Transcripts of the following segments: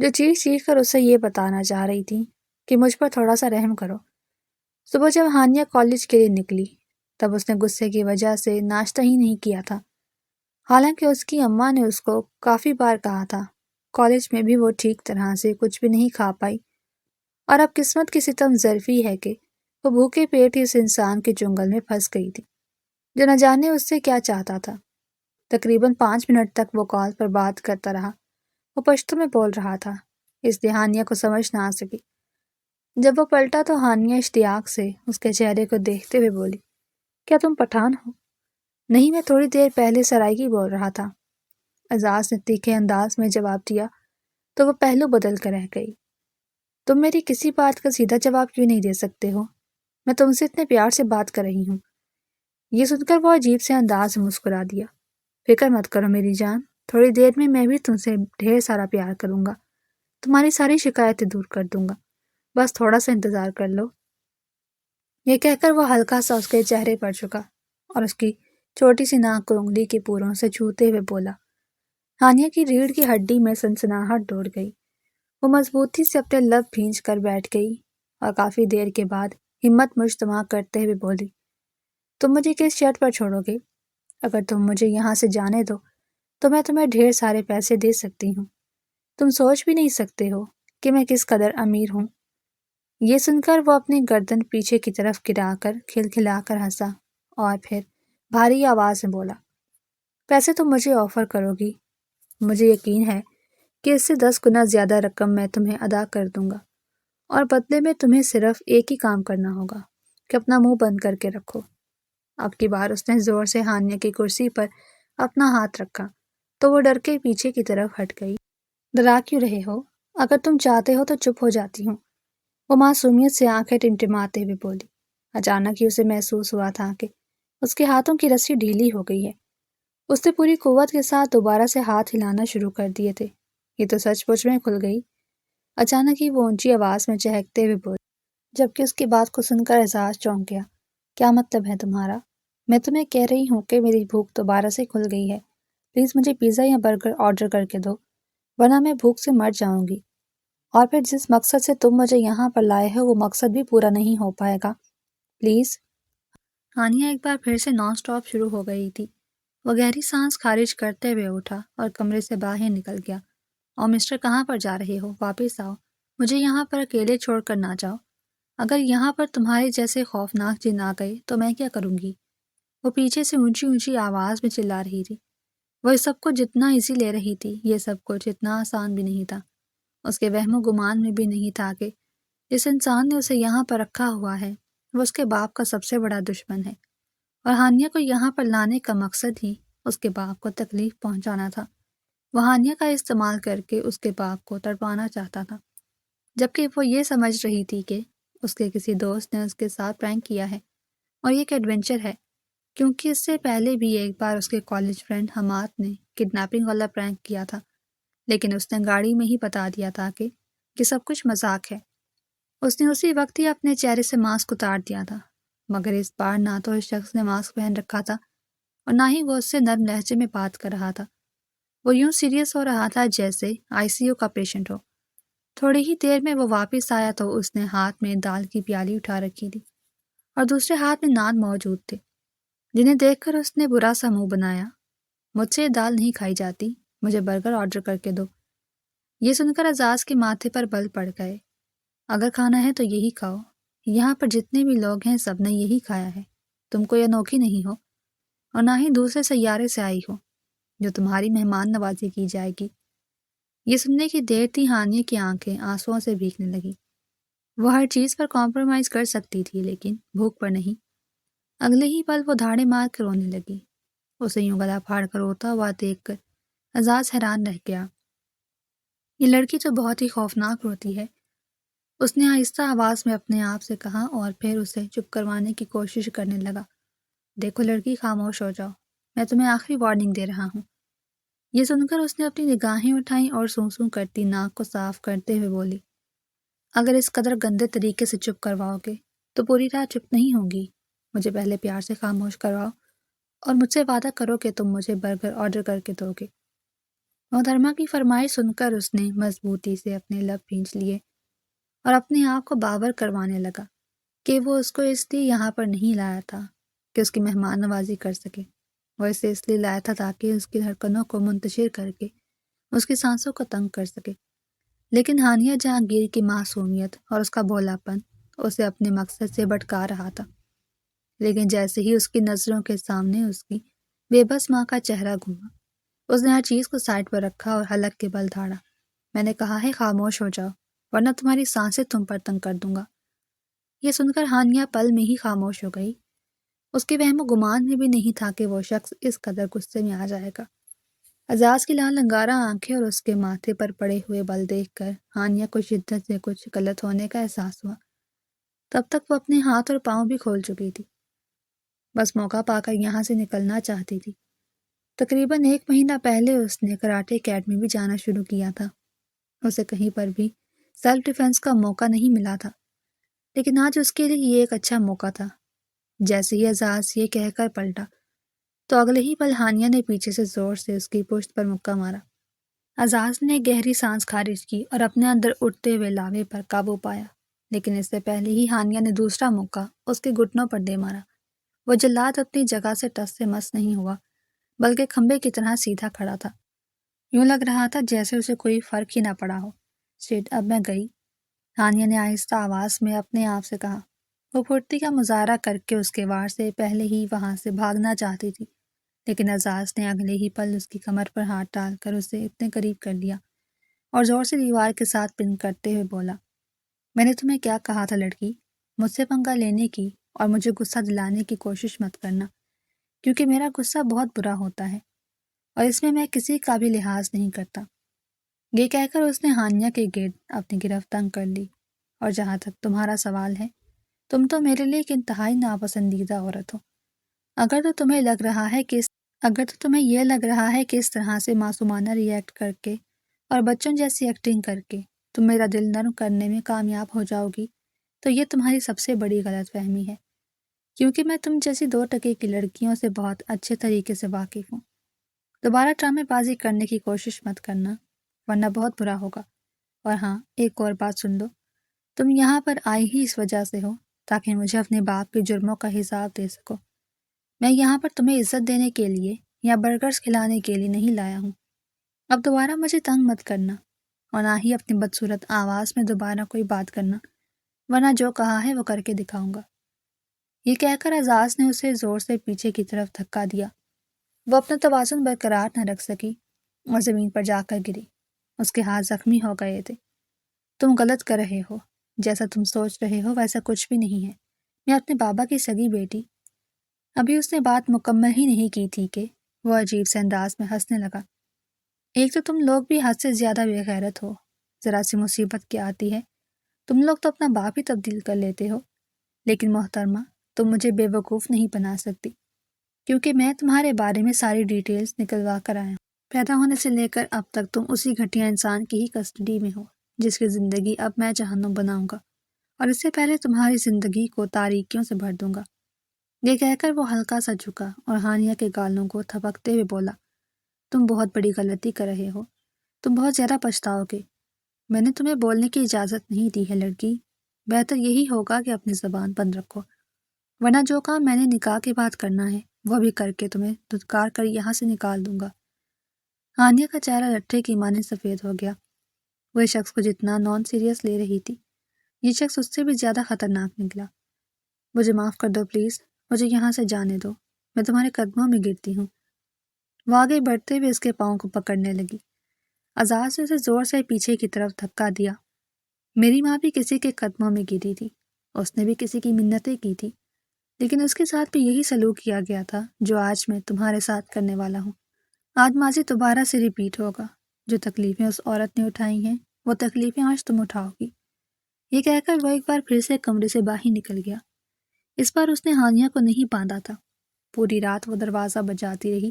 جو چیخ چیخ کر اسے یہ بتانا چاہ رہی تھی کہ مجھ پر تھوڑا سا رحم کرو۔ صبح جب ہانیہ کالج کے لیے نکلی تب اس نے غصے کی وجہ سے ناشتہ ہی نہیں کیا تھا، حالانکہ اس کی اماں نے اس کو کافی بار کہا تھا۔ کالج میں بھی وہ ٹھیک طرح سے کچھ بھی نہیں کھا پائی، اور اب قسمت کی ستم ظرفی ہے کہ وہ بھوکے پیٹ اس انسان کے چنگل میں پھنس گئی تھی جو نہ جانے اس سے کیا چاہتا تھا۔ تقریباً 5 منٹ تک وہ کال پر بات کرتا رہا۔ وہ پشتو میں بول رہا تھا، اس لیے ہانیہ کو سمجھ نہ آ سکی۔ جب وہ پلٹا تو ہانیہ اشتیاق سے اس کے چہرے کو دیکھتے ہوئے بولی، کیا تم پٹھان ہو؟ نہیں، میں تھوڑی دیر پہلے سرائیکی بول رہا تھا، اعزاز نے تیکھے انداز میں جواب دیا تو وہ پہلو بدل کر رہ گئی۔ تم میری کسی بات کا سیدھا جواب کیوں نہیں دے سکتے ہو؟ میں تم سے اتنے پیار سے بات کر رہی ہوں۔ یہ سن کر وہ عجیب سے انداز میں مسکرا دیا۔ فکر مت کرو میری جان، تھوڑی دیر میں بھی تم سے ڈھیر سارا پیار کروں گا، تمہاری ساری شکایتیں دور کر دوں گا، بس تھوڑا سا انتظار کر لو۔ یہ کہہ کر وہ ہلکا سا اس کے چہرے پر جھکا اور اس کی چھوٹی سی ناک کو انگلی کے پوروں سے چھوتے ہوئے بولا۔ ہانیہ کی ریڑھ کی ہڈی میں سنسناہٹ دوڑ گئی۔ وہ مضبوطی سے اپنے لب بھینچ کر بیٹھ گئی اور کافی دیر کے بعد ہمت مجتمع کرتے ہوئے بولی، تم مجھے کس شرط پر چھوڑو گے؟ اگر تم مجھے یہاں سے جانے دو تو میں تمہیں ڈھیر سارے پیسے دے سکتی ہوں۔ تم سوچ بھی نہیں سکتے ہو کہ میں کس قدر امیر ہوں۔ یہ سن کر وہ اپنی گردن پیچھے کی طرف گرا کر کھلکھلا کر ہنسا اور پھر بھاری آواز میں بولا، پیسے تم مجھے آفر کرو گی، مجھے یقین ہے کہ اس سے 10 گنا زیادہ رقم میں تمہیں ادا کر دوں گا، اور بدلے میں تمہیں صرف ایک ہی کام کرنا ہوگا کہ اپنا منہ بند کر کے رکھو۔ اب کی بار اس نے زور سے ہانیہ کی کرسی پر اپنا ہاتھ رکھا تو وہ ڈر کے پیچھے کی طرف ہٹ گئی۔ ڈرا کیوں رہے ہو؟ اگر تم چاہتے ہو تو چپ ہو جاتی ہوں، وہ معصومیت سے آنکھیں ٹمٹماتے ہوئے بولی۔ اچانک ہی اسے محسوس ہوا تھا کہ اس کے ہاتھوں کی رسی ڈھیلی ہو گئی ہے۔ اس نے پوری قوت کے ساتھ دوبارہ سے ہاتھ ہلانا شروع کر دیے تھے۔ یہ تو سچ مچ میں کھل گئی۔ اچانک ہی وہ اونچی آواز میں چہکتے ہوئے بولی، جبکہ اس کی بات کو سن کر اعزاز چونک گیا۔ کیا مطلب ہے تمہارا؟ میں تمہیں کہہ رہی ہوں کہ میری بھوک دوبارہ سے کھل گئی ہے، پلیز مجھے پیزا یا برگر آرڈر کر کے دو، ورنہ میں بھوک سے مر جاؤں گی، اور پھر جس مقصد سے تم مجھے یہاں پر لائے ہو وہ مقصد بھی پورا نہیں ہو پائے گا، پلیز۔ ہانیہ ایک بار پھر سے نان سٹاپ شروع ہو گئی تھی۔ وہ گہری سانس خارج کرتے ہوئے اٹھا اور کمرے سے باہر نکل گیا۔ اور مسٹر کہاں پر جا رہے ہو؟ واپس آؤ، مجھے یہاں پر اکیلے چھوڑ کر نہ جاؤ۔ اگر یہاں پر تمہارے جیسے خوفناک جن آ گئے تو میں کیا کروں گی؟ وہ پیچھے سے اونچی اونچی آواز میں چلا رہی تھی۔ وہ اس سب کو جتنا ایزی لے رہی تھی، یہ سب کچھ اتنا آسان بھی نہیں تھا۔ اس کے وہم و گمان میں بھی نہیں تھا کہ جس انسان نے اسے یہاں پر رکھا ہوا ہے وہ اس کے باپ کا سب سے بڑا دشمن ہے، اور ہانیہ کو یہاں پر لانے کا مقصد ہی اس کے باپ کو تکلیف پہنچانا تھا۔ وہ ہانیہ کا استعمال کر کے اس کے باپ کو تڑپانا چاہتا تھا، جبکہ وہ یہ سمجھ رہی تھی کہ اس کے کسی دوست نے اس کے ساتھ پرینک کیا ہے، اور یہ ایک ایڈونچر ہے، کیونکہ اس سے پہلے بھی ایک بار اس کے کالج فرینڈ حماد نے کڈنیپنگ والا پرینک کیا تھا، لیکن اس نے گاڑی میں ہی بتا دیا تھا کہ یہ سب کچھ مذاق ہے۔ اس نے اسی وقت ہی اپنے چہرے سے ماسک اتار دیا تھا، مگر اس بار نہ تو اس شخص نے ماسک پہن رکھا تھا اور نہ ہی وہ اس سے نرم لہجے میں بات کر رہا تھا۔ وہ یوں سیریس ہو رہا تھا جیسے ICU کا پیشنٹ ہو۔ تھوڑی ہی دیر میں وہ واپس آیا تو اس نے ہاتھ میں دال کی پیالی اٹھا رکھی تھی اور دوسرے ہاتھ میں نان موجود تھے، جنہیں دیکھ کر اس نے برا سا منہ بنایا۔ مجھ سے دال نہیں کھائی جاتی، مجھے برگر آرڈر کر کے دو۔ یہ سن کر اعزاز کے ماتھے پر بل پڑ گئے۔ اگر کھانا ہے تو یہی کھاؤ، یہاں پر جتنے بھی لوگ ہیں سب نے یہی کھایا ہے، تم کوئی انوکھی نہیں ہو، اور نہ ہی دوسرے سیارے سے آئی ہو جو تمہاری مہمان نوازی کی جائے گی۔ یہ سننے کی دیر تھی ہانیہ کی آنکھیں آنسوؤں سے بھیگنے لگی۔ وہ ہر چیز پر کمپرومائز کر سکتی تھی لیکن بھوک پر نہیں۔ اگلے ہی پل وہ دھاڑے مار کر رونے لگی۔ اسے یوں گلا پھاڑ کر روتا ہوا دیکھ کر اعزاز حیران رہ گیا۔ یہ لڑکی تو بہت ہی خوفناک روتی ہے، اس نے آہستہ آواز میں اپنے آپ سے کہا، اور پھر اسے چپ کروانے کی کوشش کرنے لگا۔ دیکھو لڑکی، خاموش ہو جاؤ، میں تمہیں آخری وارننگ دے رہا ہوں۔ یہ سن کر اس نے اپنی نگاہیں اٹھائیں اور سوں کرتی ناک کو صاف کرتے ہوئے بولی، اگر اس قدر گندے طریقے سے چپ کرواؤ گے تو پوری رات چپ نہیں ہوں گی۔ مجھے پہلے پیار سے خاموش کرواؤ اور مجھ سے وعدہ کرو کہ تم مجھے برگر آرڈر کر کے دو گے۔ محترمہ کی فرمائش سن کر اس نے مضبوطی سے اپنے لب بھینچ لیے اور اپنے آپ کو باور کروانے لگا کہ وہ اس کو اس لیے یہاں پر نہیں لایا تھا کہ اس کی مہمان نوازی کر سکے، وہ اسے اس لیے لایا تھا تاکہ اس کی دھڑکنوں کو منتشر کر کے اس کی سانسوں کو تنگ کر سکے۔ لیکن ہانیہ جہانگیر کی معصومیت اور اس کا بھولا پن اسے اپنے مقصد سے بھٹکا رہا تھا۔ لیکن جیسے ہی اس کی نظروں کے سامنے اس کی بے بس ماں کا چہرہ گھوما، اس نے ہر چیز کو سائڈ پر رکھا اور حلق کے بل دھاڑا۔ میں نے کہا ہے خاموش ہو جاؤ ورنہ تمہاری سانسیں تم پر تنگ کر دوں گا۔ یہ سن کر ہانیہ پل میں ہی خاموش ہو گئی۔ اس کے وہم و گمان میں بھی نہیں تھا کہ وہ شخص اس قدر غصے میں آ جائے گا۔ اعزاز کی لال انگارہ آنکھیں اور اس کے ماتھے پر پڑے ہوئے بل دیکھ کر ہانیہ کو شدت سے کچھ غلط ہونے کا احساس ہوا۔ تب تک وہ اپنے ہاتھ اور پاؤں بھی کھول چکی تھی، بس موقع پا کر یہاں سے نکلنا چاہتی تھی۔ تقریباً 1 مہینہ پہلے اس نے کراٹے اکیڈمی بھی جانا شروع کیا تھا۔ اسے کہیں پر بھی سیلف ڈیفenس کا موقع نہیں ملا تھا، لیکن آج اس کے لیے یہ ایک اچھا موقع تھا۔ جیسے ہی اعزاز یہ کہہ کر پلٹا تو اگلے ہی پل ہانیہ نے پیچھے سے زور سے اس کی پشت پر مکہ مارا۔ اعزاز نے گہری سانس خارج کی اور اپنے اندر اٹھتے ہوئے لاوے پر قابو پایا، لیکن اس سے پہلے ہی ہانیہ نے دوسرا موقع اس کے گھٹنوں پر دے مارا۔ وہ جلاد اپنی جگہ سے ٹس سے مس نہیں ہوا، بلکہ کھمبے کی طرح سیدھا کھڑا تھا۔ یوں لگ رہا تھا جیسے اسے کوئی فرق ہی نہ پڑا ہو۔ سیٹ اب میں گئی، ہانیہ نے آہستہ آواز میں اپنے آپ سے کہا۔ وہ پھرتی کا مظاہرہ کر کے اس کے وار سے پہلے ہی وہاں سے بھاگنا چاہتی تھی، لیکن اعزاز نے اگلے ہی پل اس کی کمر پر ہاتھ ڈال کر اسے اتنے قریب کر لیا اور زور سے دیوار کے ساتھ پن کرتے ہوئے بولا، میں نے تمہیں کیا کہا تھا لڑکی؟ مجھ سے پنگا لینے کی اور مجھے غصہ دلانے کی کوشش مت کرنا، کیونکہ میرا غصہ بہت برا ہوتا ہے اور اس میں کسی کا بھی لحاظ نہیں کرتا۔ یہ کہہ کر اس نے ہانیہ کے گرد اپنی گرفت تنگ کر لی۔ اور جہاں تک تمہارا سوال ہے، تم تو میرے لیے ایک انتہائی ناپسندیدہ عورت ہو۔ اگر تو تمہیں یہ لگ رہا ہے کہ اس طرح سے معصومانہ ریئیکٹ کر کے اور بچوں جیسی ایکٹنگ کر کے تم میرا دل نرم کرنے میں کامیاب ہو جاؤ گی، تو یہ تمہاری سب سے بڑی غلط فہمی ہے، کیونکہ میں تم جیسی 2 ٹکے کی لڑکیوں سے بہت اچھے طریقے سے واقف ہوں۔ دوبارہ ڈرامے بازی کرنے کی کوشش مت کرنا، ورنہ بہت برا ہوگا۔ اور ہاں، ایک اور بات سن لو، تم یہاں پر آئی ہی اس وجہ سے ہو تاکہ مجھے اپنے باپ کے جرموں کا حساب دے سکو۔ میں یہاں پر تمہیں عزت دینے کے لیے یا برگرز کھلانے کے لیے نہیں لایا ہوں۔ اب دوبارہ مجھے تنگ مت کرنا اور نہ ہی اپنی بدصورت آواز میں دوبارہ کوئی بات کرنا، ورنہ جو کہا ہے وہ کر کے دکھاؤں گا۔ یہ کہہ کر اعزاز نے اسے زور سے پیچھے کی طرف دھکا دیا۔ وہ اپنا توازن برقرار نہ رکھ سکی اور زمین پر جا کر گری۔ اس کے ہاتھ زخمی ہو گئے تھے۔ تم غلط کر رہے ہو، جیسا تم سوچ رہے ہو ویسا کچھ بھی نہیں ہے۔ میں اپنے بابا کی سگی بیٹی۔ ابھی اس نے بات مکمل ہی نہیں کی تھی کہ وہ عجیب سے انداز میں ہنسنے لگا۔ ایک تو تم لوگ بھی حد سے زیادہ بے غیرت ہو، ذرا سی مصیبت کیا آتی ہے تم لوگ تو اپنا باپ ہی تبدیل کر لیتے ہو۔ لیکن محترمہ، تم مجھے بے وقوف نہیں بنا سکتی، کیونکہ میں تمہارے بارے میں ساری ڈیٹیلز نکلوا کر آیا ہوں۔ پیدا ہونے سے لے کر اب تک تم اسی گھٹیا انسان کی ہی کسٹڈی میں ہو جس کی زندگی اب میں جہنم بناؤں گا، اور اس سے پہلے تمہاری زندگی کو تاریکیوں سے بھر دوں گا۔ یہ کہہ کر وہ ہلکا سا جھکا اور ہانیہ کے گالوں کو تھپکتے ہوئے بولا، تم بہت بڑی غلطی کر رہے ہو، تم بہت زیادہ پچھتاؤ گے۔ میں نے تمہیں بولنے کی اجازت نہیں دی ہے لڑکی، بہتر یہی ہوگا کہ اپنی زبان بند رکھو، ورنہ جو کام میں نے نکاح کے بعد کرنا ہے وہ بھی کر کے تمہیں دھتکار کر یہاں سے نکال دوں گا۔ ہانیہ کا چہرہ لٹھے کی مانند سفید ہو گیا۔ وہ اس شخص کو جتنا نان سیریس لے رہی تھی، یہ شخص اس سے بھی زیادہ خطرناک نکلا۔ مجھے معاف کر دو پلیز، مجھے یہاں سے جانے دو، میں تمہارے قدموں میں گرتی ہوں۔ وہ آگے بڑھتے ہوئے اس کے پاؤں کو پکڑنے لگی۔ اعزاز نے اسے زور سے پیچھے کی طرف دھکا دیا۔ میری ماں بھی کسی کے قدموں میں گری تھی، اس نے بھی کسی کی منتیں کی تھی، لیکن اس کے ساتھ بھی یہی سلوک کیا گیا تھا جو آج میں تمہارے ساتھ کرنے والا ہوں۔ آج ماضی دوبارہ سے ریپیٹ ہوگا۔ جو تکلیفیں اس عورت نے اٹھائی ہیں وہ تکلیفیں آج تم اٹھاؤ گی۔ یہ کہہ کر وہ ایک بار پھر سے کمرے سے باہر نکل گیا۔ اس بار اس نے ہانیہ کو نہیں باندھا تھا۔ پوری رات وہ دروازہ بجاتی رہی،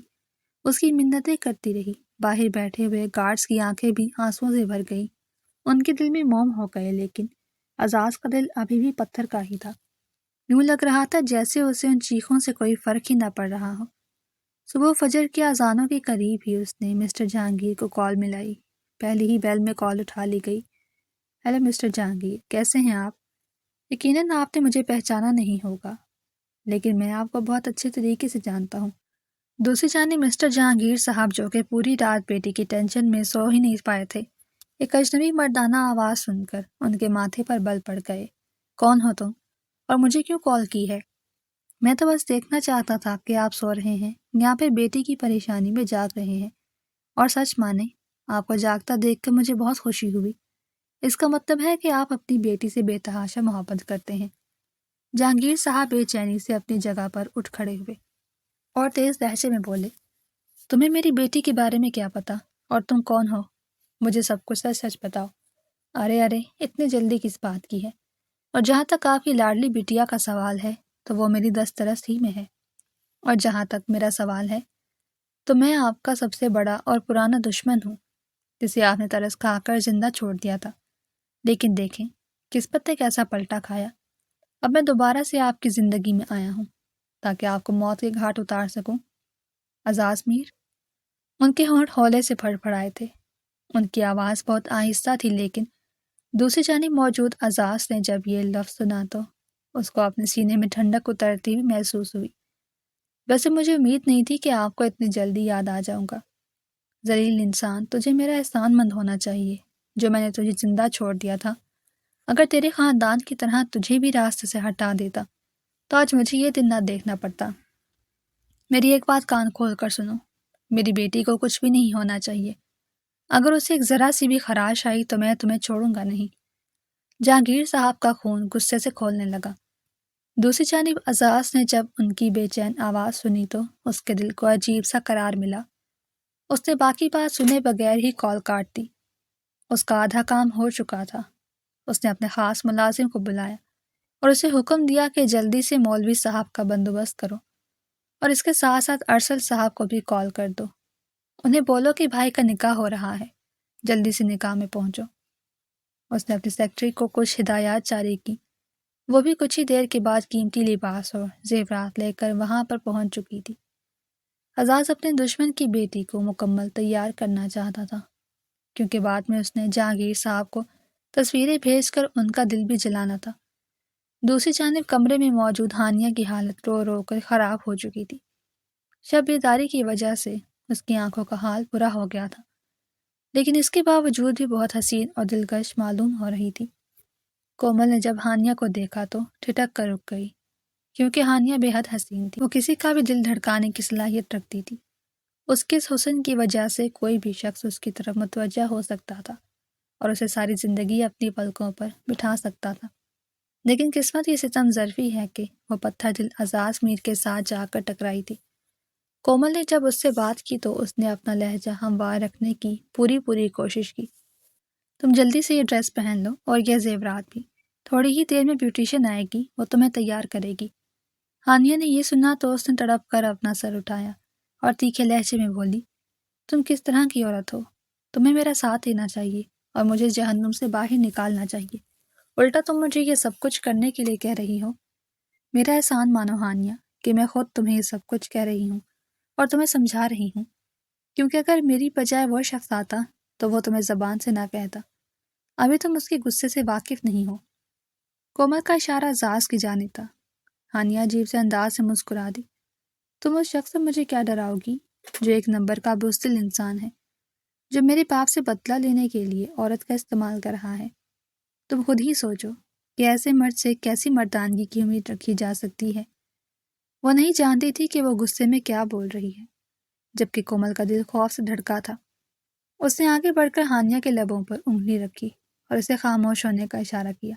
اس کی منتیں کرتی رہی۔ باہر بیٹھے ہوئے گارڈز کی آنکھیں بھی آنسوؤں سے بھر گئیں۔ ان کے دل میں موم ہو گئے، لیکن اعزاز کا دل ابھی بھی پتھر کا ہی تھا۔ یوں لگ رہا تھا جیسے اسے ان چیخوں سے کوئی فرق ہی نہ پڑ رہا ہو۔ صبح فجر کے اذانوں کے قریب ہی اس نے مسٹر جہانگیر کو کال ملائی۔ پہلی ہی بیل میں کال اٹھا لی گئی۔ ہیلو مسٹر جہانگیر، کیسے ہیں آپ؟ یقیناً آپ نے مجھے پہچانا نہیں ہوگا، لیکن میں آپ کو بہت اچھے طریقے سے جانتا ہوں۔ دوسری جانب مسٹر جہانگیر صاحب، جو کہ پوری رات بیٹی کی ٹینشن میں سو ہی نہیں پائے تھے، ایک اجنبی مردانہ آواز سن کر ان کے ماتھے پر بل پڑ گئے۔ کون ہو تم؟ اور مجھے کیوں کال کی ہے؟ میں تو بس دیکھنا چاہتا تھا کہ آپ سو رہے ہیں یا پھر بیٹی کی پریشانی میں جاگ رہے ہیں، اور سچ مانیں آپ کو جاگتا دیکھ کر مجھے بہت خوشی ہوئی۔ اس کا مطلب ہے کہ آپ اپنی بیٹی سے بے تحاشا محبت کرتے ہیں۔ جہانگیر صاحب بے چینی سے اپنی جگہ پر اٹھ کھڑے ہوئے اور تیز لہجے میں بولے، تمہیں میری بیٹی کے بارے میں کیا پتا، اور تم کون ہو؟ مجھے سب کچھ سچ سچ بتاؤ۔ ارے اتنی جلدی کس بات کی ہے؟ اور جہاں تک آپ کی لاڈلی بٹیا کا سوال ہے تو وہ میری دسترس ہی میں ہے، اور جہاں تک میرا سوال ہے تو میں آپ کا سب سے بڑا اور پرانا دشمن ہوں، جسے آپ نے ترس کھا کر زندہ چھوڑ دیا تھا۔ لیکن دیکھیں قسمت نے کیسا پلٹا کھایا۔ اب میں دوبارہ سے آپ کی زندگی میں آیا ہوں تاکہ آپ کو موت کے گھاٹ اتار سکوں۔ اعزاز میر، ان کے ہونٹ ہولے سے پھڑ پھڑائے تھے۔ ان کی آواز بہت آہستہ تھی، لیکن دوسری جانب موجود اعزاز نے جب یہ لفظ سنا تو اس کو اپنے سینے میں ٹھنڈک اترتی ہوئی محسوس ہوئی۔ ویسے مجھے امید نہیں تھی کہ آپ کو اتنی جلدی یاد آ جاؤں گا۔ ذلیل انسان، تجھے میرا احسان مند ہونا چاہیے جو میں نے تجھے زندہ چھوڑ دیا تھا۔ اگر تیرے خاندان کی طرح تجھے بھی راستے سے ہٹا دیتا تو آج مجھے یہ دن نہ دیکھنا پڑتا۔ میری ایک بات کان کھول کر سنو، میری بیٹی کو کچھ بھی نہیں ہونا چاہیے۔ اگر اسے ایک ذرا سی بھی خراش آئی تو میں تمہیں چھوڑوں گا نہیں۔ جہانگیر صاحب کا خون غصے سے کھولنے لگا۔ دوسری جانب اعزاز نے جب ان کی بے چین آواز سنی تو اس کے دل کو عجیب سا قرار ملا۔ اس نے باقی بات سنے بغیر ہی کال کاٹ دی۔ اس کا آدھا کام ہو چکا تھا۔ اس نے اپنے خاص ملازم کو بلایا اور اسے حکم دیا کہ جلدی سے مولوی صاحب کا بندوبست کرو، اور اس کے ساتھ ساتھ ارسل صاحب کو بھی کال کر دو۔ انہیں بولو کہ بھائی کا نکاح ہو رہا ہے، جلدی سے نکاح میں پہنچو۔ اس نے اپنی سیکرٹری کو کچھ ہدایات جاری کی۔ وہ بھی کچھ ہی دیر کے بعد قیمتی لباس اور زیورات لے کر وہاں پر پہنچ چکی تھی۔ اعزاز اپنے دشمن کی بیٹی کو مکمل تیار کرنا چاہتا تھا، کیونکہ بعد میں اس نے جہانگیر صاحب کو تصویریں بھیج کر ان کا دل بھی جلانا تھا۔ دوسری جانب کمرے میں موجود ہانیہ کی حالت رو رو کر خراب ہو چکی تھی۔ شب بیداری کی وجہ سے اس کی آنکھوں کا حال برا ہو گیا تھا، لیکن اس کے باوجود بھی بہت حسین اور دلکش معلوم ہو رہی تھی۔ کومل نے جب ہانیہ کو دیکھا تو ٹھٹک کر رک گئی، کیونکہ ہانیہ بے حد حسین تھی۔ وہ کسی کا بھی دل دھڑکانے کی صلاحیت رکھتی تھی۔ اس کے اس حسن کی وجہ سے کوئی بھی شخص اس کی طرف متوجہ ہو سکتا تھا اور اسے ساری زندگی اپنی پلکوں پر بٹھا سکتا تھا۔ لیکن قسمت یہ ستم ظرفی ہے کہ وہ پتھر دل اعزاز میر کے ساتھ جا کر ٹکرائی تھی۔ کومل نے جب اس سے بات کی تو اس نے اپنا لہجہ ہموار رکھنے کی پوری کوشش کی۔ تم جلدی سے یہ ڈریس پہن لو اور یہ زیورات بھی، تھوڑی ہی دیر میں بیوٹیشین آئے گی، وہ تمہیں تیار کرے گی۔ ہانیہ نے یہ سنا تو اس نے تڑپ کر اپنا سر اٹھایا اور تیکھے لہجے میں بولی، تم کس طرح کی عورت ہو؟ تمہیں میرا ساتھ دینا چاہیے اور مجھے جہنم سے باہر نکالنا چاہیے، الٹا تم مجھے یہ سب کچھ کرنے کے لیے کہہ رہی ہو۔ میرا احسان مانو ہانیہ کہ میں خود تمہیں یہ سب کچھ کہہ رہی ہوں اور تمہیں سمجھا رہی ہوں، کیونکہ اگر میری بجائے وہ شخص آتا تو وہ تمہیں زبان سے نہ کہتا۔ ابھی تم اس کے غصے سے واقف نہیں ہو۔ کومل کا اشارہ اعزاز کی جانب تھا۔ ہانیہ عجیب سے انداز سے مسکرا دی۔ تم اس شخص سے مجھے کیا ڈراؤ گی جو ایک نمبر کا بزدل انسان ہے، جو میرے باپ سے بدلہ لینے کے لیے عورت کا استعمال کر رہا ہے؟ تم خود ہی سوچو کہ ایسے مرد سے کیسی مردانگی کی امید رکھی جا سکتی ہے۔ وہ نہیں جانتی تھی کہ وہ غصے میں کیا بول رہی ہے، جبکہ کومل کا دل خوف سے دھڑکا تھا۔ اس نے آگے بڑھ کر ہانیہ کے لبوں پر انگلی رکھی اور اسے خاموش ہونے کا اشارہ کیا۔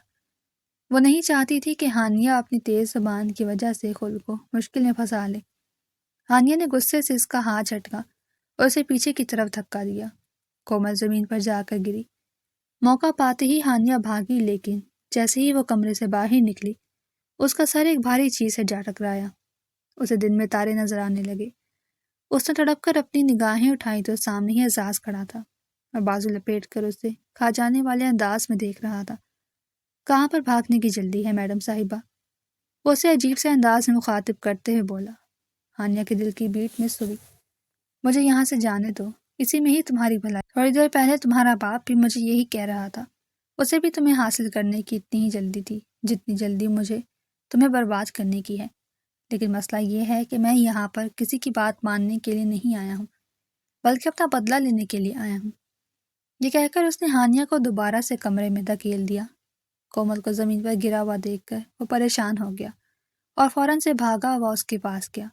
وہ نہیں چاہتی تھی کہ ہانیہ اپنی تیز زبان کی وجہ سے خود کو مشکل میں پھنسا لے۔ ہانیہ نے غصے سے اس کا ہاتھ جھٹکا اور اسے پیچھے کی طرف دھکا دیا۔ کومل زمین پر جا کر گری۔ موقع پاتے ہی ہانیہ بھاگی، لیکن جیسے ہی وہ کمرے سے باہر نکلی اس کا سر ایک بھاری چیز سے جا ٹکرایا۔ اسے دن میں تارے نظر آنے لگے۔ اس نے تڑپ کر اپنی نگاہیں اٹھائی تو سامنے ہی اعزاز کھڑا تھا اور بازو لپیٹ کر اسے کھا جانے والے انداز میں دیکھ رہا تھا۔ کہاں پر بھاگنے کی جلدی ہے میڈم صاحبہ؟ وہ اسے عجیب سے انداز میں مخاطب کرتے ہوئے بولا۔ ہانیہ کے دل کی بیٹ مس ہوئی۔ مجھے یہاں سے جانے دو، اسی میں ہی تمہاری بھلائی۔ تھوڑی دیر پہلے تمہارا باپ بھی مجھے یہی کہہ رہا تھا، اسے بھی تمہیں حاصل کرنے کی اتنی ہی جلدی تھی جتنی جلدی مجھے تمہیں برباد کرنے کی ہے۔ لیکن مسئلہ یہ ہے کہ میں یہاں پر کسی کی بات ماننے کے لیے نہیں آیا ہوں، بلکہ اپنا بدلہ لینے کے لیے آیا ہوں۔ یہ کہہ کر اس نے ہانیہ کو دوبارہ سے کمرے میں دھکیل دیا۔ کومل کو زمین پر گرا ہوا دیکھ کر وہ پریشان ہو گیا اور فوراً سے بھاگا ہوا اس کے پاس گیا۔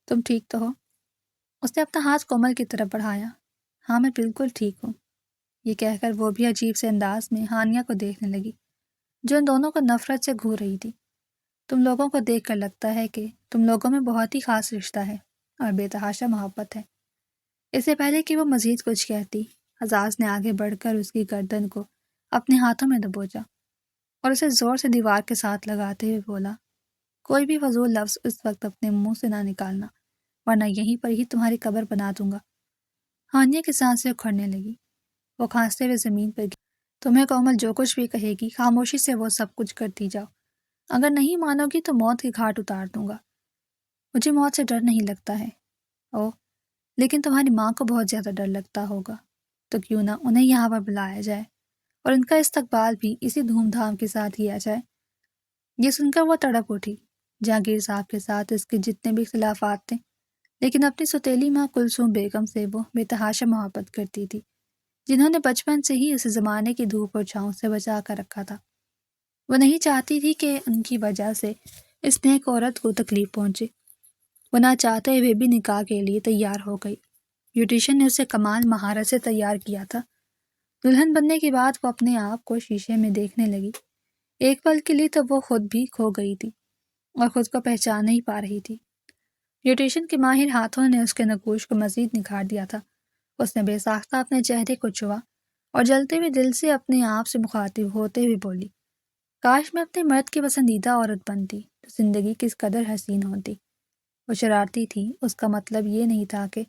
تم ٹھیک تو ہو؟ اس نے اپنا ہاتھ کومل کی طرف بڑھایا۔ ہاں میں بالکل ٹھیک ہوں، یہ کہہ کر وہ بھی عجیب سے انداز میں ہانیہ کو دیکھنے لگی جو ان دونوں کو نفرت سے گھور رہی تھی۔ تم لوگوں کو دیکھ کر لگتا ہے کہ تم لوگوں میں بہت ہی خاص رشتہ ہے اور بے تحاشا محبت ہے۔ اس سے پہلے کہ وہ مزید کچھ کہتی، اعزاز نے آگے بڑھ کر اس کی گردن کو اپنے ہاتھوں میں دبوچا اور اسے زور سے دیوار کے ساتھ لگاتے ہوئے بولا، کوئی بھی فضول لفظ اس وقت اپنے منہ سے نہ نکالنا، ورنہ یہیں پر ہی تمہاری قبر بنا دوں گا۔ ہانیہ کی سانسیں اکھڑنے لگی، وہ کھانستے ہوئے زمین پر گری۔ تمہیں کومل جو کچھ بھی کہے گی خاموشی سے وہ سب کچھ کرتی جاؤ، اگر نہیں مانو گی تو موت کے گھاٹ اتار دوں گا۔ مجھے موت سے ڈر نہیں لگتا ہے۔ او، لیکن تمہاری ماں کو بہت زیادہ ڈر لگتا ہوگا، تو کیوں نہ انہیں یہاں پر بلایا جائے اور ان کا استقبال بھی اسی دھوم دھام کے ساتھ کیا جائے۔ یہ سن کر وہ تڑپ اٹھی۔ جہانگیر صاحب کے ساتھ اس کے جتنے بھی اختلافات تھے، لیکن اپنی سوتیلی ماں کلثوم بیگم سے وہ بے تحاشا محبت کرتی تھی، جنہوں نے بچپن سے ہی اسے زمانے کی دھوپ اور چھاؤں سے بچا کر رکھا تھا۔ وہ نہیں چاہتی تھی کہ ان کی وجہ سے اس نیک عورت کو تکلیف پہنچے۔ وہ نہ چاہتے ہوئے بھی نکاح کے لیے تیار ہو گئی۔ بیوٹیشن نے اسے کمال مہارت سے تیار کیا تھا۔ دلہن بننے کے بعد وہ اپنے آپ کو شیشے میں دیکھنے لگی۔ ایک پل کے لیے تو وہ خود بھی کھو گئی تھی اور خود کو پہچان نہیں پا رہی تھی۔ بیوٹیشن کے ماہر ہاتھوں نے اس کے نقوش کو مزید نکھار دیا تھا۔ اس نے بے ساختہ اپنے چہرے کو چھوا اور جلتے ہوئے دل سے اپنے آپ سے مخاطب ہوتے ہوئے بولی، کاش میں اپنے مرد کی پسندیدہ عورت بنتی تو زندگی کس قدر حسین ہوتی۔ وہ شرارتی تھی، اس کا مطلب یہ نہیں تھا کہ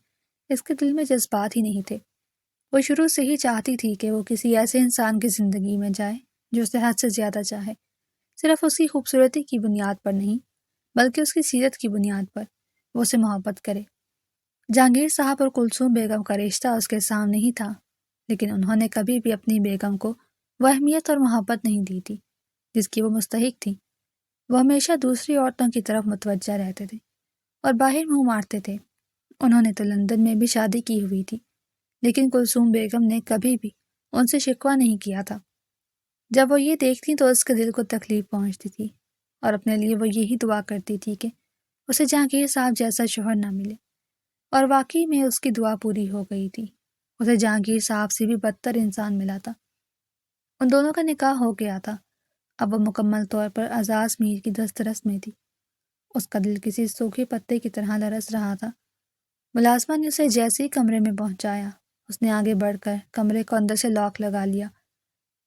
اس کے دل میں جذبات ہی نہیں تھے۔ وہ شروع سے ہی چاہتی تھی کہ وہ کسی ایسے انسان کی زندگی میں جائے جو اسے حد سے زیادہ چاہے، صرف اس کی خوبصورتی کی بنیاد پر نہیں بلکہ اس کی سیرت کی بنیاد پر وہ اسے محبت کرے۔ جہانگیر صاحب اور کلثوم بیگم کا رشتہ اس کے سامنے ہی تھا، لیکن انہوں نے کبھی بھی اپنی بیگم کو وہ اہمیت اور محبت نہیں دی تھی جس کی وہ مستحق تھی۔ وہ ہمیشہ دوسری عورتوں کی طرف متوجہ رہتے تھے اور باہر منہ مارتے تھے۔ انہوں نے تو لندن میں بھی شادی کی ہوئی تھی، لیکن کلثوم بیگم نے کبھی بھی ان سے شکوہ نہیں کیا تھا۔ جب وہ یہ دیکھتی تو اس کے دل کو تکلیف پہنچتی تھی اور اپنے لیے وہ یہی دعا کرتی تھی کہ اسے جہانگیر صاحب جیسا شوہر نہ ملے، اور واقعی میں اس کی دعا پوری ہو گئی تھی۔ اسے جہانگیر صاحب سے بھی بدتر انسان ملا تھا۔ ان دونوں کا نکاح ہو گیا تھا۔ اب وہ مکمل طور پر اعزاز میر کی دسترس میں تھی۔ اس کا دل کسی سوکھے پتے کی طرح لرز رہا تھا۔ ملازمہ نے اسے جیسے ہی کمرے میں پہنچایا، اس نے آگے بڑھ کر کمرے کو اندر سے لاک لگا لیا۔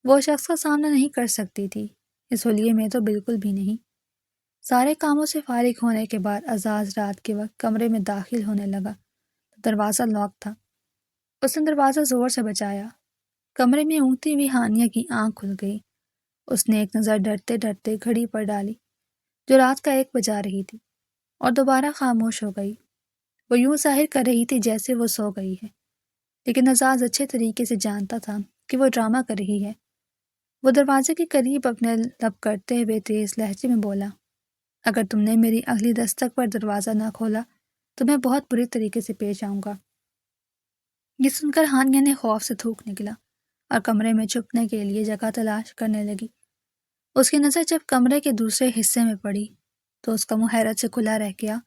وہ شخص کا سامنا نہیں کر سکتی تھی، اس حلیے میں تو بالکل بھی نہیں۔ سارے کاموں سے فارغ ہونے کے بعد اعزاز رات کے وقت کمرے میں داخل ہونے لگا تو دروازہ لاک تھا۔ اس نے دروازہ زور سے بجایا۔ کمرے میں اونگتی ہوئی ہانیہ کی آنکھ کھل گئی۔ اس نے ایک نظر ڈرتے ڈرتے گھڑی پر ڈالی جو رات کا 1 بجا رہی تھی، اور دوبارہ خاموش ہو گئی۔ وہ یوں ظاہر کر رہی تھی جیسے وہ سو گئی ہے، لیکن اعزاز اچھے طریقے سے جانتا تھا کہ وہ ڈرامہ کر رہی ہے۔ وہ دروازے کے قریب اپنے لب کرتے ہوئے تیز لہجے میں بولا، اگر تم نے میری اگلی دستک پر دروازہ نہ کھولا تو میں بہت بری طریقے سے پیش آؤں گا۔ یہ سن کر ہانیہ نے خوف سے تھوک نکلا اور کمرے میں چھپنے کے لیے جگہ تلاش کرنے لگی۔ اس کی نظر جب کمرے کے دوسرے حصے میں پڑی تو اس کا منہ حیرت سے کھلا رہ گیا۔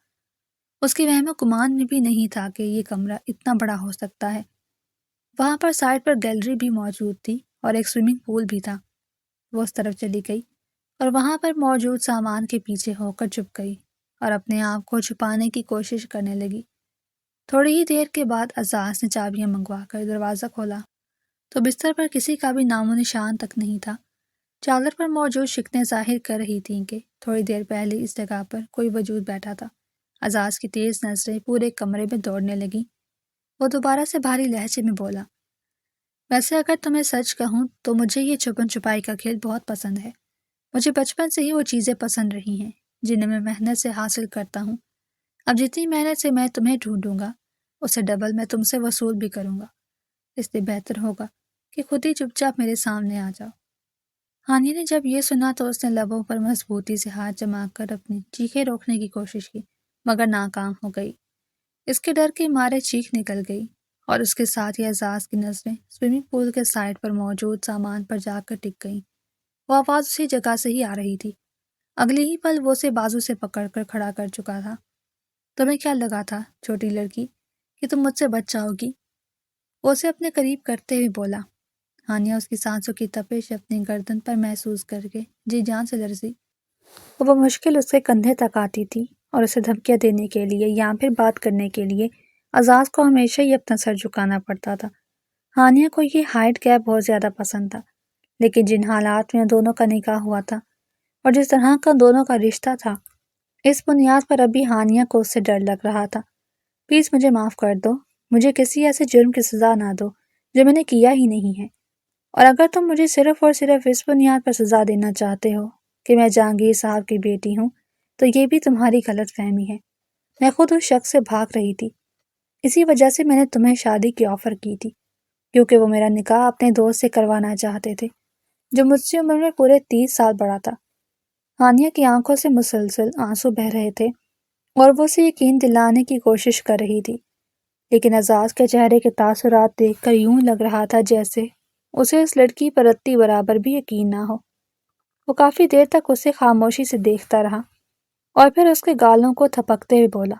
اس کے وہم و گمان میں بھی نہیں تھا کہ یہ کمرہ اتنا بڑا ہو سکتا ہے۔ وہاں پر سائڈ پر گیلری بھی موجود تھی اور ایک سوئمنگ پول بھی تھا۔ وہ اس طرف چلی گئی اور وہاں پر موجود سامان کے پیچھے ہو کر چھپ گئی اور اپنے آپ کو چھپانے کی کوشش کرنے لگی۔ تھوڑی ہی دیر کے بعد اعزاز نے چابیاں منگوا کر دروازہ کھولا تو بستر پر کسی کا بھی نام و نشان تک نہیں تھا۔ چادر پر موجود شکنیں ظاہر کر رہی تھیں کہ تھوڑی دیر پہلے اس جگہ پر کوئی وجود بیٹھا تھا۔ اعزاز کی تیز نظریں پورے کمرے میں دوڑنے لگیں۔ وہ دوبارہ سے بھاری لہجے میں بولا، ویسے اگر تمہیں سچ کہوں تو مجھے یہ چھپن چھپائی کا کھیل بہت پسند ہے۔ مجھے بچپن سے ہی وہ چیزیں پسند رہی ہیں جنہیں میں محنت سے حاصل کرتا ہوں۔ اب جتنی محنت سے میں تمہیں ڈھونڈوں گا اسے ڈبل میں تم سے وصول بھی کروں گا، اس لیے بہتر ہوگا کہ خود ہی چپ چاپ میرے سامنے آ جاؤ۔ ہانیہ نے جب یہ سنا تو اس نے لبوں پر مضبوطی سے ہاتھ جما کر اپنی چیخیں روکنے کی کوشش کی، مگر ناکام ہو گئی۔ اس کے ڈر کے مارے چیخ نکل گئی اور اس کے ساتھ ہی اعزاز کی نظریں سوئمنگ پول کے سائڈ پر موجود سامان پر جا کر ٹک گئیں۔ وہ آواز اسی جگہ سے ہی آ رہی تھی۔ اگلی ہی پل وہ اسے بازو سے پکڑ کر کھڑا کر چکا تھا۔ تمہیں کیا لگا تھا چھوٹی لڑکی کہ تم مجھ سے بچ جاؤ گی؟ وہ اسے اپنے قریب کرتے ہوئے بولا۔ ہانیہ اس کی سانسوں کی تپش اپنی گردن پر محسوس کر کے جی جان سے لرزی۔ وہ مشکل اس کے کندھے تک آتی تھی اور اسے دھمکیاں دینے کے لیے یا پھر بات کرنے کے لیے اعزاز کو ہمیشہ ہی اپنا سر جھکانا پڑتا تھا۔ ہانیہ کو یہ ہائٹ گیپ بہت زیادہ پسند تھا، لیکن جن حالات میں دونوں کا نکاح ہوا تھا اور جس طرح کا دونوں کا رشتہ تھا، اس بنیاد پر ابھی ہانیہ کو اس سے ڈر لگ رہا تھا۔ پلیز مجھے معاف کر دو، مجھے کسی ایسے جرم کی سزا نہ دو جو میں نے کیا ہی نہیں ہے، اور اگر تم مجھے صرف اور صرف اس بنیاد پر سزا دینا چاہتے ہو کہ میں جہانگیر صاحب کی بیٹی ہوں تو یہ بھی تمہاری غلط فہمی ہے۔ میں خود اس شخص سے بھاگ رہی تھی، اسی وجہ سے میں نے تمہیں شادی کی آفر کی تھی، کیونکہ وہ میرا نکاح اپنے دوست سے کروانا چاہتے تھے جو مجھ سے عمر میں پورے 30 سال بڑا تھا۔ ہانیہ کی آنکھوں سے مسلسل آنسو بہہ رہے تھے اور وہ اسے یقین دلانے کی کوشش کر رہی تھی، لیکن اعزاز کے چہرے کے تاثرات دیکھ کر یوں لگ رہا تھا جیسے اسے اس لڑکی پر رتی برابر بھی یقین نہ ہو۔ وہ کافی دیر تک اسے خاموشی سے دیکھتا رہا اور پھر اس کے گالوں کو تھپکتے ہوئے بولا،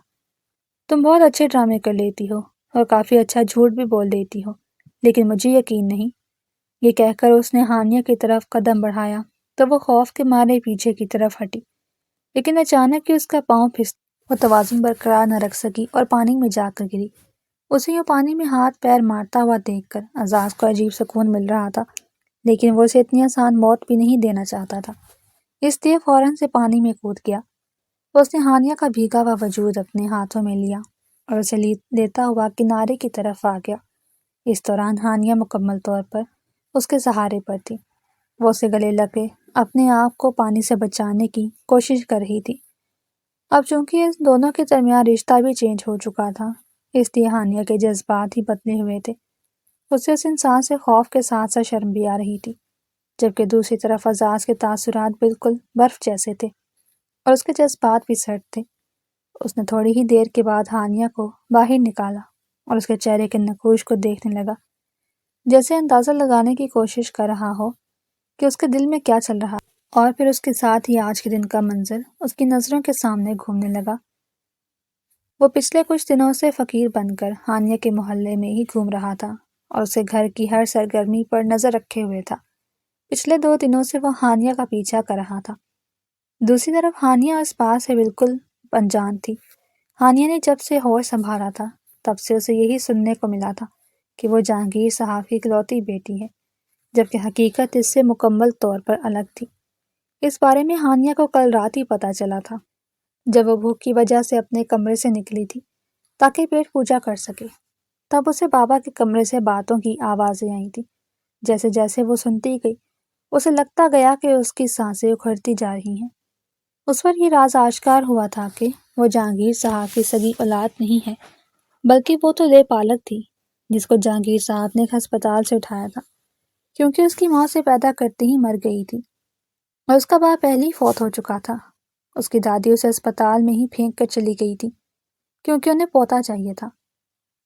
تم بہت اچھے ڈرامے کر لیتی ہو اور کافی اچھا جھوٹ بھی بول دیتی ہو، لیکن مجھے یقین نہیں۔ یہ کہہ کر اس نے ہانیہ کی طرف قدم بڑھایا تو وہ خوف کے مارے پیچھے کی طرف ہٹی، لیکن اچانک ہی اس کا پاؤں پھسلا۔ وہ توازن برقرار نہ رکھ سکی اور پانی میں جا کر گری۔ اسے یوں پانی میں ہاتھ پیر مارتا ہوا دیکھ کر اعزاز کو عجیب سکون مل رہا تھا، لیکن وہ اسے اتنی آسان موت بھی نہیں دینا چاہتا تھا، اس لیے فوراً سے پانی میں کود گیا۔ اس نے ہانیہ کا بھیگا ہوا وجود اپنے ہاتھوں میں لیا اور اسے لیتا ہوا کنارے کی طرف آ گیا۔ اس دوران ہانیہ مکمل طور پر اس کے سہارے پر تھی۔ وہ اسے گلے لگے اپنے آپ کو پانی سے بچانے کی کوشش کر رہی تھی۔ اب چونکہ اس دونوں کے درمیان رشتہ بھی چینج ہو چکا تھا، اس لیے ہانیہ کے جذبات ہی بدلے ہوئے تھے۔ اسے اس انسان سے خوف کے ساتھ ساتھ شرم بھی آ رہی تھی، جبکہ دوسری طرف اعزاز کے تاثرات بالکل برف جیسے تھے اور اس کے جذبات بھی سرد تھے۔ اس نے تھوڑی ہی دیر کے بعد ہانیہ کو باہر نکالا اور اس کے چہرے کے نقوش کو دیکھنے لگا، جیسے اندازہ لگانے کی کوشش کر رہا ہو کہ اس کے دل میں کیا چل رہا، اور پھر اس کے ساتھ ہی آج کے دن کا منظر اس کی نظروں کے سامنے گھومنے لگا۔ وہ پچھلے کچھ دنوں سے فقیر بن کر ہانیہ کے محلے میں ہی گھوم رہا تھا اور اسے گھر کی ہر سرگرمی پر نظر رکھے ہوئے تھا۔ پچھلے 2 دنوں سے وہ ہانیہ کا پیچھا کر رہا تھا۔ دوسری طرف ہانیہ اس بات سے بالکل انجان تھی۔ ہانیہ نے جب سے ہوش سنبھالا تھا تب سے اسے یہی سننے کو ملا تھا کہ وہ جہانگیر صاحب کی اکلوتی بیٹی ہے، جبکہ حقیقت اس سے مکمل طور پر الگ تھی۔ اس بارے میں ہانیہ کو کل رات ہی پتہ چلا تھا، جب وہ بھوک کی وجہ سے اپنے کمرے سے نکلی تھی تاکہ پیٹ پوجا کر سکے۔ تب اسے بابا کے کمرے سے باتوں کی آوازیں آئی تھیں۔ جیسے جیسے وہ سنتی گئی اسے لگتا گیا کہ اس کی سانسیں اکھڑتی جا رہی ہیں۔ اس پر یہ راز آشکار ہوا تھا کہ وہ جہانگیر صاحب کی سگی اولاد نہیں ہے، بلکہ وہ تو لے پالک تھی جس کو جہانگیر صاحب نے ہسپتال سے اٹھایا تھا، کیونکہ اس کی ماں سے پیدا کرتے ہی مر گئی تھی اور اس کا باپ پہلے ہی فوت ہو چکا تھا۔ اس کی دادی اسے اسپتال میں ہی پھینک کر چلی گئی تھی کیونکہ انہیں پوتا چاہیے تھا۔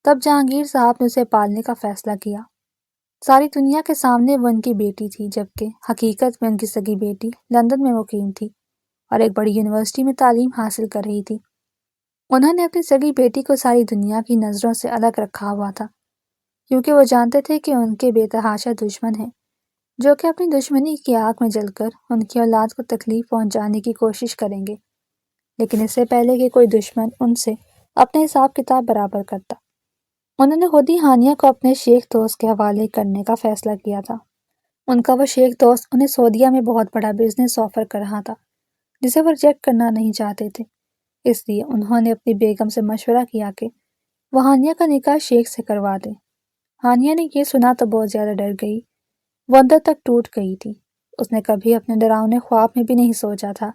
تب جہانگیر صاحب نے اسے پالنے کا فیصلہ کیا۔ ساری دنیا کے سامنے وہ ان کی بیٹی تھی، جبکہ حقیقت میں ان کی سگی بیٹی لندن میں مقیم تھی اور ایک بڑی یونیورسٹی میں تعلیم حاصل کر رہی تھی۔ انہوں نے اپنی سگی بیٹی کو ساری دنیا کی نظروں سے الگ رکھا ہوا تھا، کیونکہ وہ جانتے تھے کہ ان کے بے تحاشا دشمن ہیں جو کہ اپنی دشمنی کی آگ میں جل کر ان کی اولاد کو تکلیف پہنچانے کی کوشش کریں گے، لیکن اس سے پہلے کہ کوئی دشمن ان سے اپنے حساب کتاب برابر کرتا، انہوں نے خود ہی ہانیہ کو اپنے شیخ دوست کے حوالے کرنے کا فیصلہ کیا تھا۔ ان کا وہ شیخ دوست انہیں سعودیہ میں بہت بڑا بزنس آفر کر رہا تھا جسے وہ ریجیکٹ کرنا نہیں چاہتے تھے، اس لیے انہوں نے اپنی بیگم سے مشورہ کیا کہ وہ ہانیہ کا نکاح شیخ سے کروا دیں۔ ہانیہ نے یہ سنا تو بہت زیادہ ڈر گئی، وہ اندر تک ٹوٹ گئی تھی۔ اس نے کبھی اپنے ڈراؤنے خواب میں بھی نہیں سوچا تھا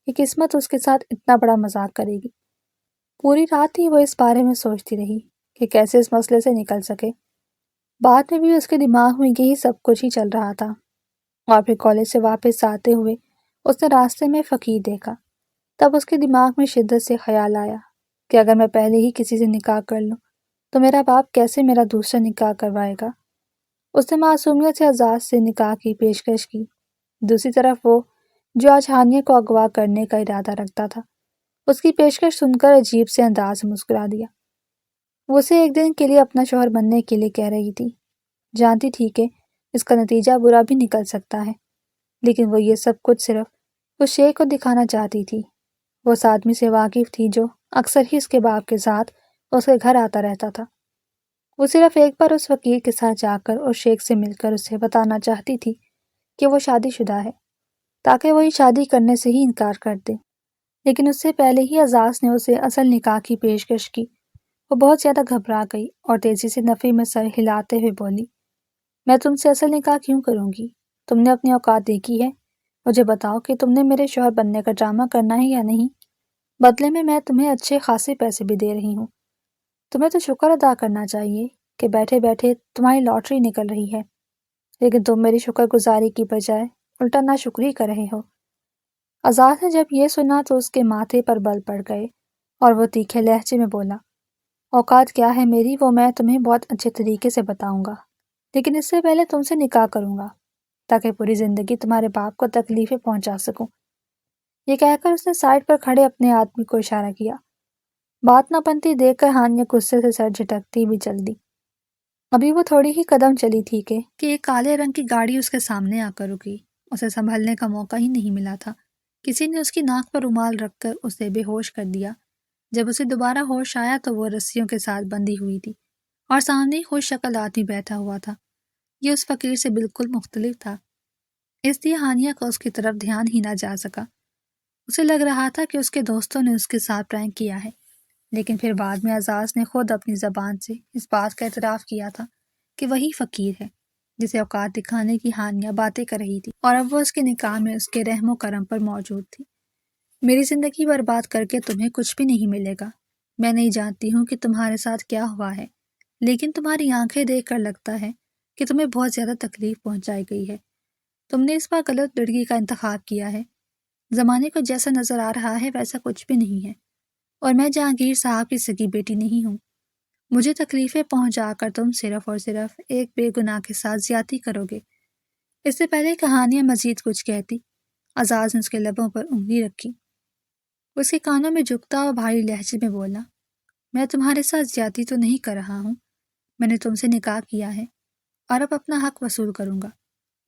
کہ قسمت اس کے ساتھ اتنا بڑا مذاق کرے گی۔ پوری رات ہی وہ اس بارے میں سوچتی رہی کہ کیسے اس مسئلے سے نکل سکے۔ بعد میں بھی اس کے دماغ میں یہی سب کچھ ہی چل رہا تھا، اور پھر کالج سے واپس آتے ہوئے اس نے راستے میں فقیر دیکھا۔ تب اس کے دماغ میں شدت سے خیال آیا کہ اگر میں پہلے ہی کسی سے نکاح کر لوں تو میرا باپ کیسے میرا دوسرا نکاح کروائے گا۔ اس نے معصومیت سے اعزاز سے نکاح کی پیشکش کی۔ دوسری طرف وہ جو آج ہانیہ کو اغوا کرنے کا ارادہ رکھتا تھا، اس کی پیشکش سن کر عجیب سے انداز میں مسکرا دیا۔ وہ اسے ایک دن کے لیے اپنا شوہر بننے کے لیے کہہ رہی تھی، جانتی تھی کہ اس کا نتیجہ برا بھی نکل سکتا ہے، لیکن وہ یہ سب کچھ صرف اس شیخ کو دکھانا چاہتی تھی۔ وہ اس آدمی سے واقف تھی جو اکثر ہی اس کے باپ کے ساتھ اس کے گھر آتا رہتا تھا۔ وہ صرف ایک بار اس فقیر کے ساتھ جا کر اور شیخ سے مل کر اسے بتانا چاہتی تھی کہ وہ شادی شدہ ہے، تاکہ وہی شادی کرنے سے ہی انکار کر دے۔ لیکن اس سے پہلے ہی اعزاز نے اسے اصل نکاح کی پیشکش کی۔ وہ بہت زیادہ گھبرا گئی اور تیزی سے نفی میں سر ہلاتے ہوئے بولی، میں تم سے اصل نکاح کیوں کروں گی؟ تم نے اپنی اوقات دیکھی ہے؟ مجھے بتاؤ کہ تم نے میرے شوہر بننے کا ڈرامہ کرنا ہے یا نہیں؟ بدلے میں تمہیں اچھے خاصے پیسے بھی دے رہی ہوں۔ تمہیں تو شکر ادا کرنا چاہیے کہ بیٹھے بیٹھے تمہاری لاٹری نکل رہی ہے، لیکن تم میری شکر گزاری کی بجائے الٹا ناشکری کر رہے ہو۔ اعزاز نے جب یہ سنا تو اس کے ماتھے پر بل پڑ گئے اور وہ تیکھے لہجے میں بولا، اوقات کیا ہے میری وہ میں تمہیں بہت اچھے طریقے سے بتاؤں گا، لیکن اس سے پہلے تم سے نکاح کروں گا تاکہ پوری زندگی تمہارے باپ کو تکلیفیں پہنچا سکوں۔ یہ کہہ کر اس نے سائڈ پر کھڑے اپنے آدمی کو اشارہ کیا۔ بات نہ بنتی دیکھ کر ہانیہ غصے سے سر جھٹکتی بھی چل دی۔ ابھی وہ تھوڑی ہی قدم چلی تھی کہ ایک کالے رنگ کی گاڑی اس کے سامنے آ کر رکی۔ اسے سنبھلنے کا موقع ہی نہیں ملا تھا۔ کسی نے اس کی ناک پر رومال رکھ کر اسے بے ہوش کر دیا۔ جب اسے دوبارہ ہوش آیا تو وہ رسیوں کے ساتھ بندھی ہوئی تھی اور سامنے ہی خوش شکل آدمی بیٹھا ہوا تھا۔ یہ اس فقیر سے بالکل مختلف تھا، اس لیے ہانیہ کا اس کی طرف دھیان ہی نہ جا سکا۔ اسے لگ رہا تھا کہ اس کے دوستوں نے اس کے ساتھ پرینک کیا ہے، لیکن پھر بعد میں اعزاز نے خود اپنی زبان سے اس بات کا اعتراف کیا تھا کہ وہی فقیر ہے جسے اوقات دکھانے کی ہانیہ باتیں کر رہی تھی، اور اب وہ اس کے نکاح میں اس کے رحم و کرم پر موجود تھی۔ میری زندگی برباد کر کے تمہیں کچھ بھی نہیں ملے گا۔ میں نہیں جانتی ہوں کہ تمہارے ساتھ کیا ہوا ہے، لیکن تمہاری آنکھیں دیکھ کر لگتا ہے کہ تمہیں بہت زیادہ تکلیف پہنچائی گئی ہے۔ تم نے اس بار غلط لڑکی کا انتخاب کیا ہے۔ زمانے کو جیسا نظر آ رہا ہے ویسا کچھ بھی نہیں ہے، اور میں جہانگیر صاحب کی سگی بیٹی نہیں ہوں۔ مجھے تکلیفیں پہنچا کر تم صرف اور صرف ایک بے گناہ کے ساتھ زیادتی کرو گے۔ اس سے پہلے کہانیاں مزید کچھ کہتی، اعزاز نے اس کے لبوں پر انگلی رکھی۔ اس کے کانوں میں جھکتا اور بھاری لہجے میں بولا، میں تمہارے ساتھ زیادتی تو نہیں کر رہا ہوں، میں نے تم سے نکاح کیا ہے اور اب اپنا حق وصول کروں گا۔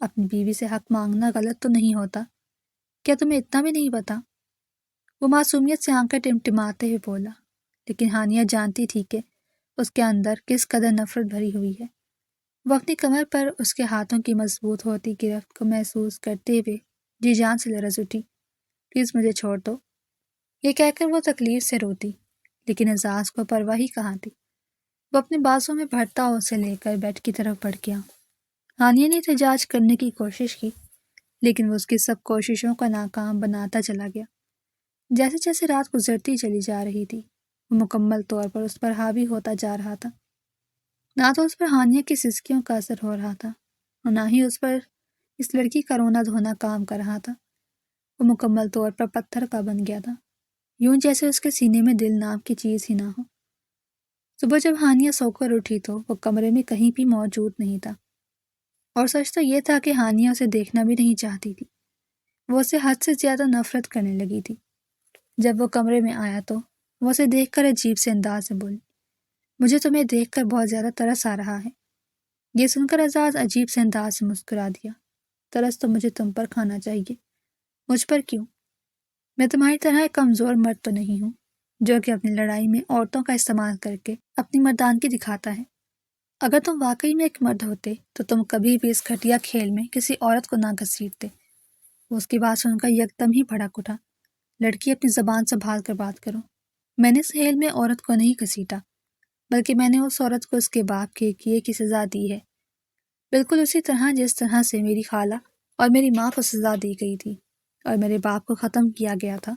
اپنی بیوی سے حق مانگنا غلط تو نہیں ہوتا، کیا تمہیں اتنا بھی نہیں پتا؟ وہ معصومیت سے آنکھیں ٹمٹماتے ہوئے بولا، لیکن ہانیہ جانتی تھی کہ اس کے اندر کس قدر نفرت بھری ہوئی ہے۔ وہ اپنی کمر پر اس کے ہاتھوں کی مضبوط ہوتی گرفت کو محسوس کرتے ہوئے جی جان سے لرز اٹھی۔ پلیز مجھے چھوڑ دو، یہ کہہ کر وہ تکلیف سے روتی، لیکن اعزاز کو پرواہ ہی کہاں تھی۔ وہ اپنے بازوں میں بھرتا اسے لے کر بیڈ کی طرف بڑھ گیا۔ ہانیہ نے احتجاج کرنے کی کوشش کی، لیکن وہ اس کی سب کوششوں کا ناکام بناتا چلا گیا۔ جیسے جیسے رات گزرتی چلی جا رہی تھی، وہ مکمل طور پر اس پر حاوی ہوتا جا رہا تھا۔ نہ تو اس پر ہانیہ کی سسکیوں کا اثر ہو رہا تھا اور نہ ہی اس پر اس لڑکی کا رونا دھونا کام کر رہا تھا۔ وہ مکمل طور پر پتھر کا بن گیا تھا، یوں جیسے اس کے سینے میں دل نام کی چیز ہی نہ ہو۔ صبح جب ہانیہ سو کر اٹھی تو وہ کمرے میں کہیں بھی موجود نہیں تھا، اور سچ تو یہ تھا کہ ہانیہ اسے دیکھنا بھی نہیں چاہتی تھی۔ وہ اسے حد سے زیادہ نفرت کرنے لگی تھی۔ جب وہ کمرے میں آیا تو وہ اسے دیکھ کر عجیب سے انداز میں بولی، مجھے تمہیں دیکھ کر بہت زیادہ ترس آ رہا ہے۔ یہ سن کر اعزاز عجیب سے انداز سے مسکرا دیا، ترس تو مجھے تم پر کھانا چاہیے، مجھ پر کیوں؟ میں تمہاری طرح ایک کمزور مرد تو نہیں ہوں جو کہ اپنی لڑائی میں عورتوں کا استعمال کر کے اپنی مردانگی دکھاتا ہے۔ اگر تم واقعی میں ایک مرد ہوتے تو تم کبھی بھی اس گھٹیا کھیل میں کسی عورت کو نہ گھسیٹتے۔ وہ اس کی بات سن کر یکدم ہی بھڑک اٹھا، لڑکی اپنی زبان سنبھال کر بات کرو، میں نے اس کھیل میں عورت کو نہیں گھسیٹا، بلکہ میں نے اس عورت کو اس کے باپ کے کیے کی سزا دی ہے، بالکل اسی طرح جس طرح سے میری خالہ اور میری ماں کو سزا دی گئی تھی اور میرے باپ کو ختم کیا گیا تھا۔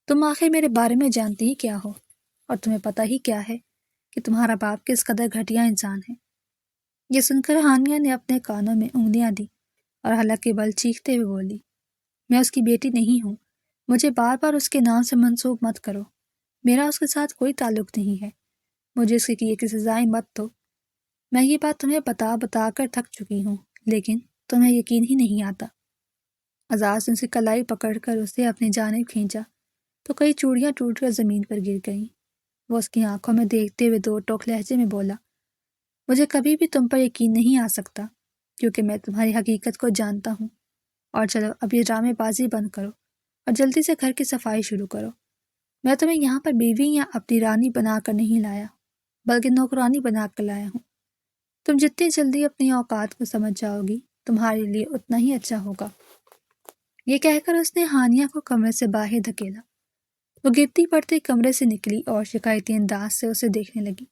تم آخر میرے بارے میں جانتی ہی کیا ہو، اور تمہیں پتہ ہی کیا ہے کہ تمہارا باپ کس قدر گھٹیا انسان ہے۔ یہ سن کر ہانیہ نے اپنے کانوں میں انگلیاں دی اور حلق کے بل چیختے ہوئے بولی، میں اس کی بیٹی نہیں ہوں، مجھے بار بار اس کے نام سے منسوب مت کرو، میرا اس کے ساتھ کوئی تعلق نہیں ہے، مجھے اس کے کیے کی سزائیں مت دو۔ میں یہ بات تمہیں بتا بتا کر تھک چکی ہوں، لیکن تمہیں یقین ہی نہیں آتا۔ اعزاز نے اسے کلائی پکڑ کر اسے اپنی جانب کھینچا تو کئی چوڑیاں ٹوٹ کر زمین پر گر گئیں۔ وہ اس کی آنکھوں میں دیکھتے ہوئے دو ٹوک لہجے میں بولا، مجھے کبھی بھی تم پر یقین نہیں آ سکتا، کیونکہ میں تمہاری حقیقت کو جانتا ہوں۔ اور چلو اب یہ ڈرامے بازی بند کرو اور جلدی سے گھر کی صفائی شروع کرو۔ میں تمہیں یہاں پر بیوی یا اپنی رانی بنا کر نہیں لایا، بلکہ نوکرانی بنا کر لایا ہوں۔ تم جتنی جلدی اپنی اوقات کو سمجھ جاؤ گی تمہارے لیے اتنا ہی اچھا ہوگا۔ یہ کہہ کر اس نے ہانیہ کو کمرے سے باہر دھکیلا۔ وہ گرتی پڑتی کمرے سے نکلی اور شکایتی انداز سے اسے دیکھنے لگی۔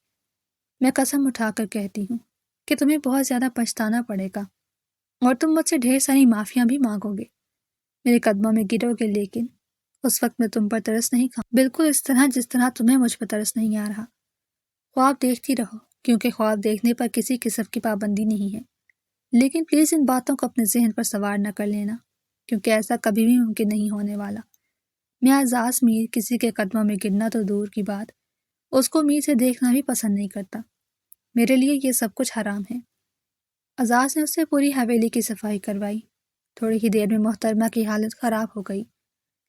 میں قسم اٹھا کر کہتی ہوں کہ تمہیں بہت زیادہ پچھتانا پڑے گا اور تم مجھ سے ڈھیر ساری معافیاں بھی مانگو گے، میرے قدموں میں گرو گے، لیکن اس وقت میں تم پر ترس نہیں کھاؤں، بالکل اس طرح جس طرح تمہیں مجھ پر ترس نہیں آ رہا۔ خواب دیکھتی رہو، کیونکہ خواب دیکھنے پر کسی قسم کی پابندی نہیں ہے، لیکن پلیز ان باتوں کو اپنے ذہن پر سوار نہ کر لینا، کیونکہ ایسا کبھی بھی ممکن نہیں ہونے والا۔ میں اعزاز میر کسی کے قدموں میں گرنا تو دور کی بات، اس کو میر سے دیکھنا بھی پسند نہیں کرتا۔ میرے لیے یہ سب کچھ حرام ہے۔ اعزاز نے اس سے پوری حویلی کی صفائی کروائی۔ تھوڑی ہی دیر میں محترمہ کی حالت خراب ہو گئی،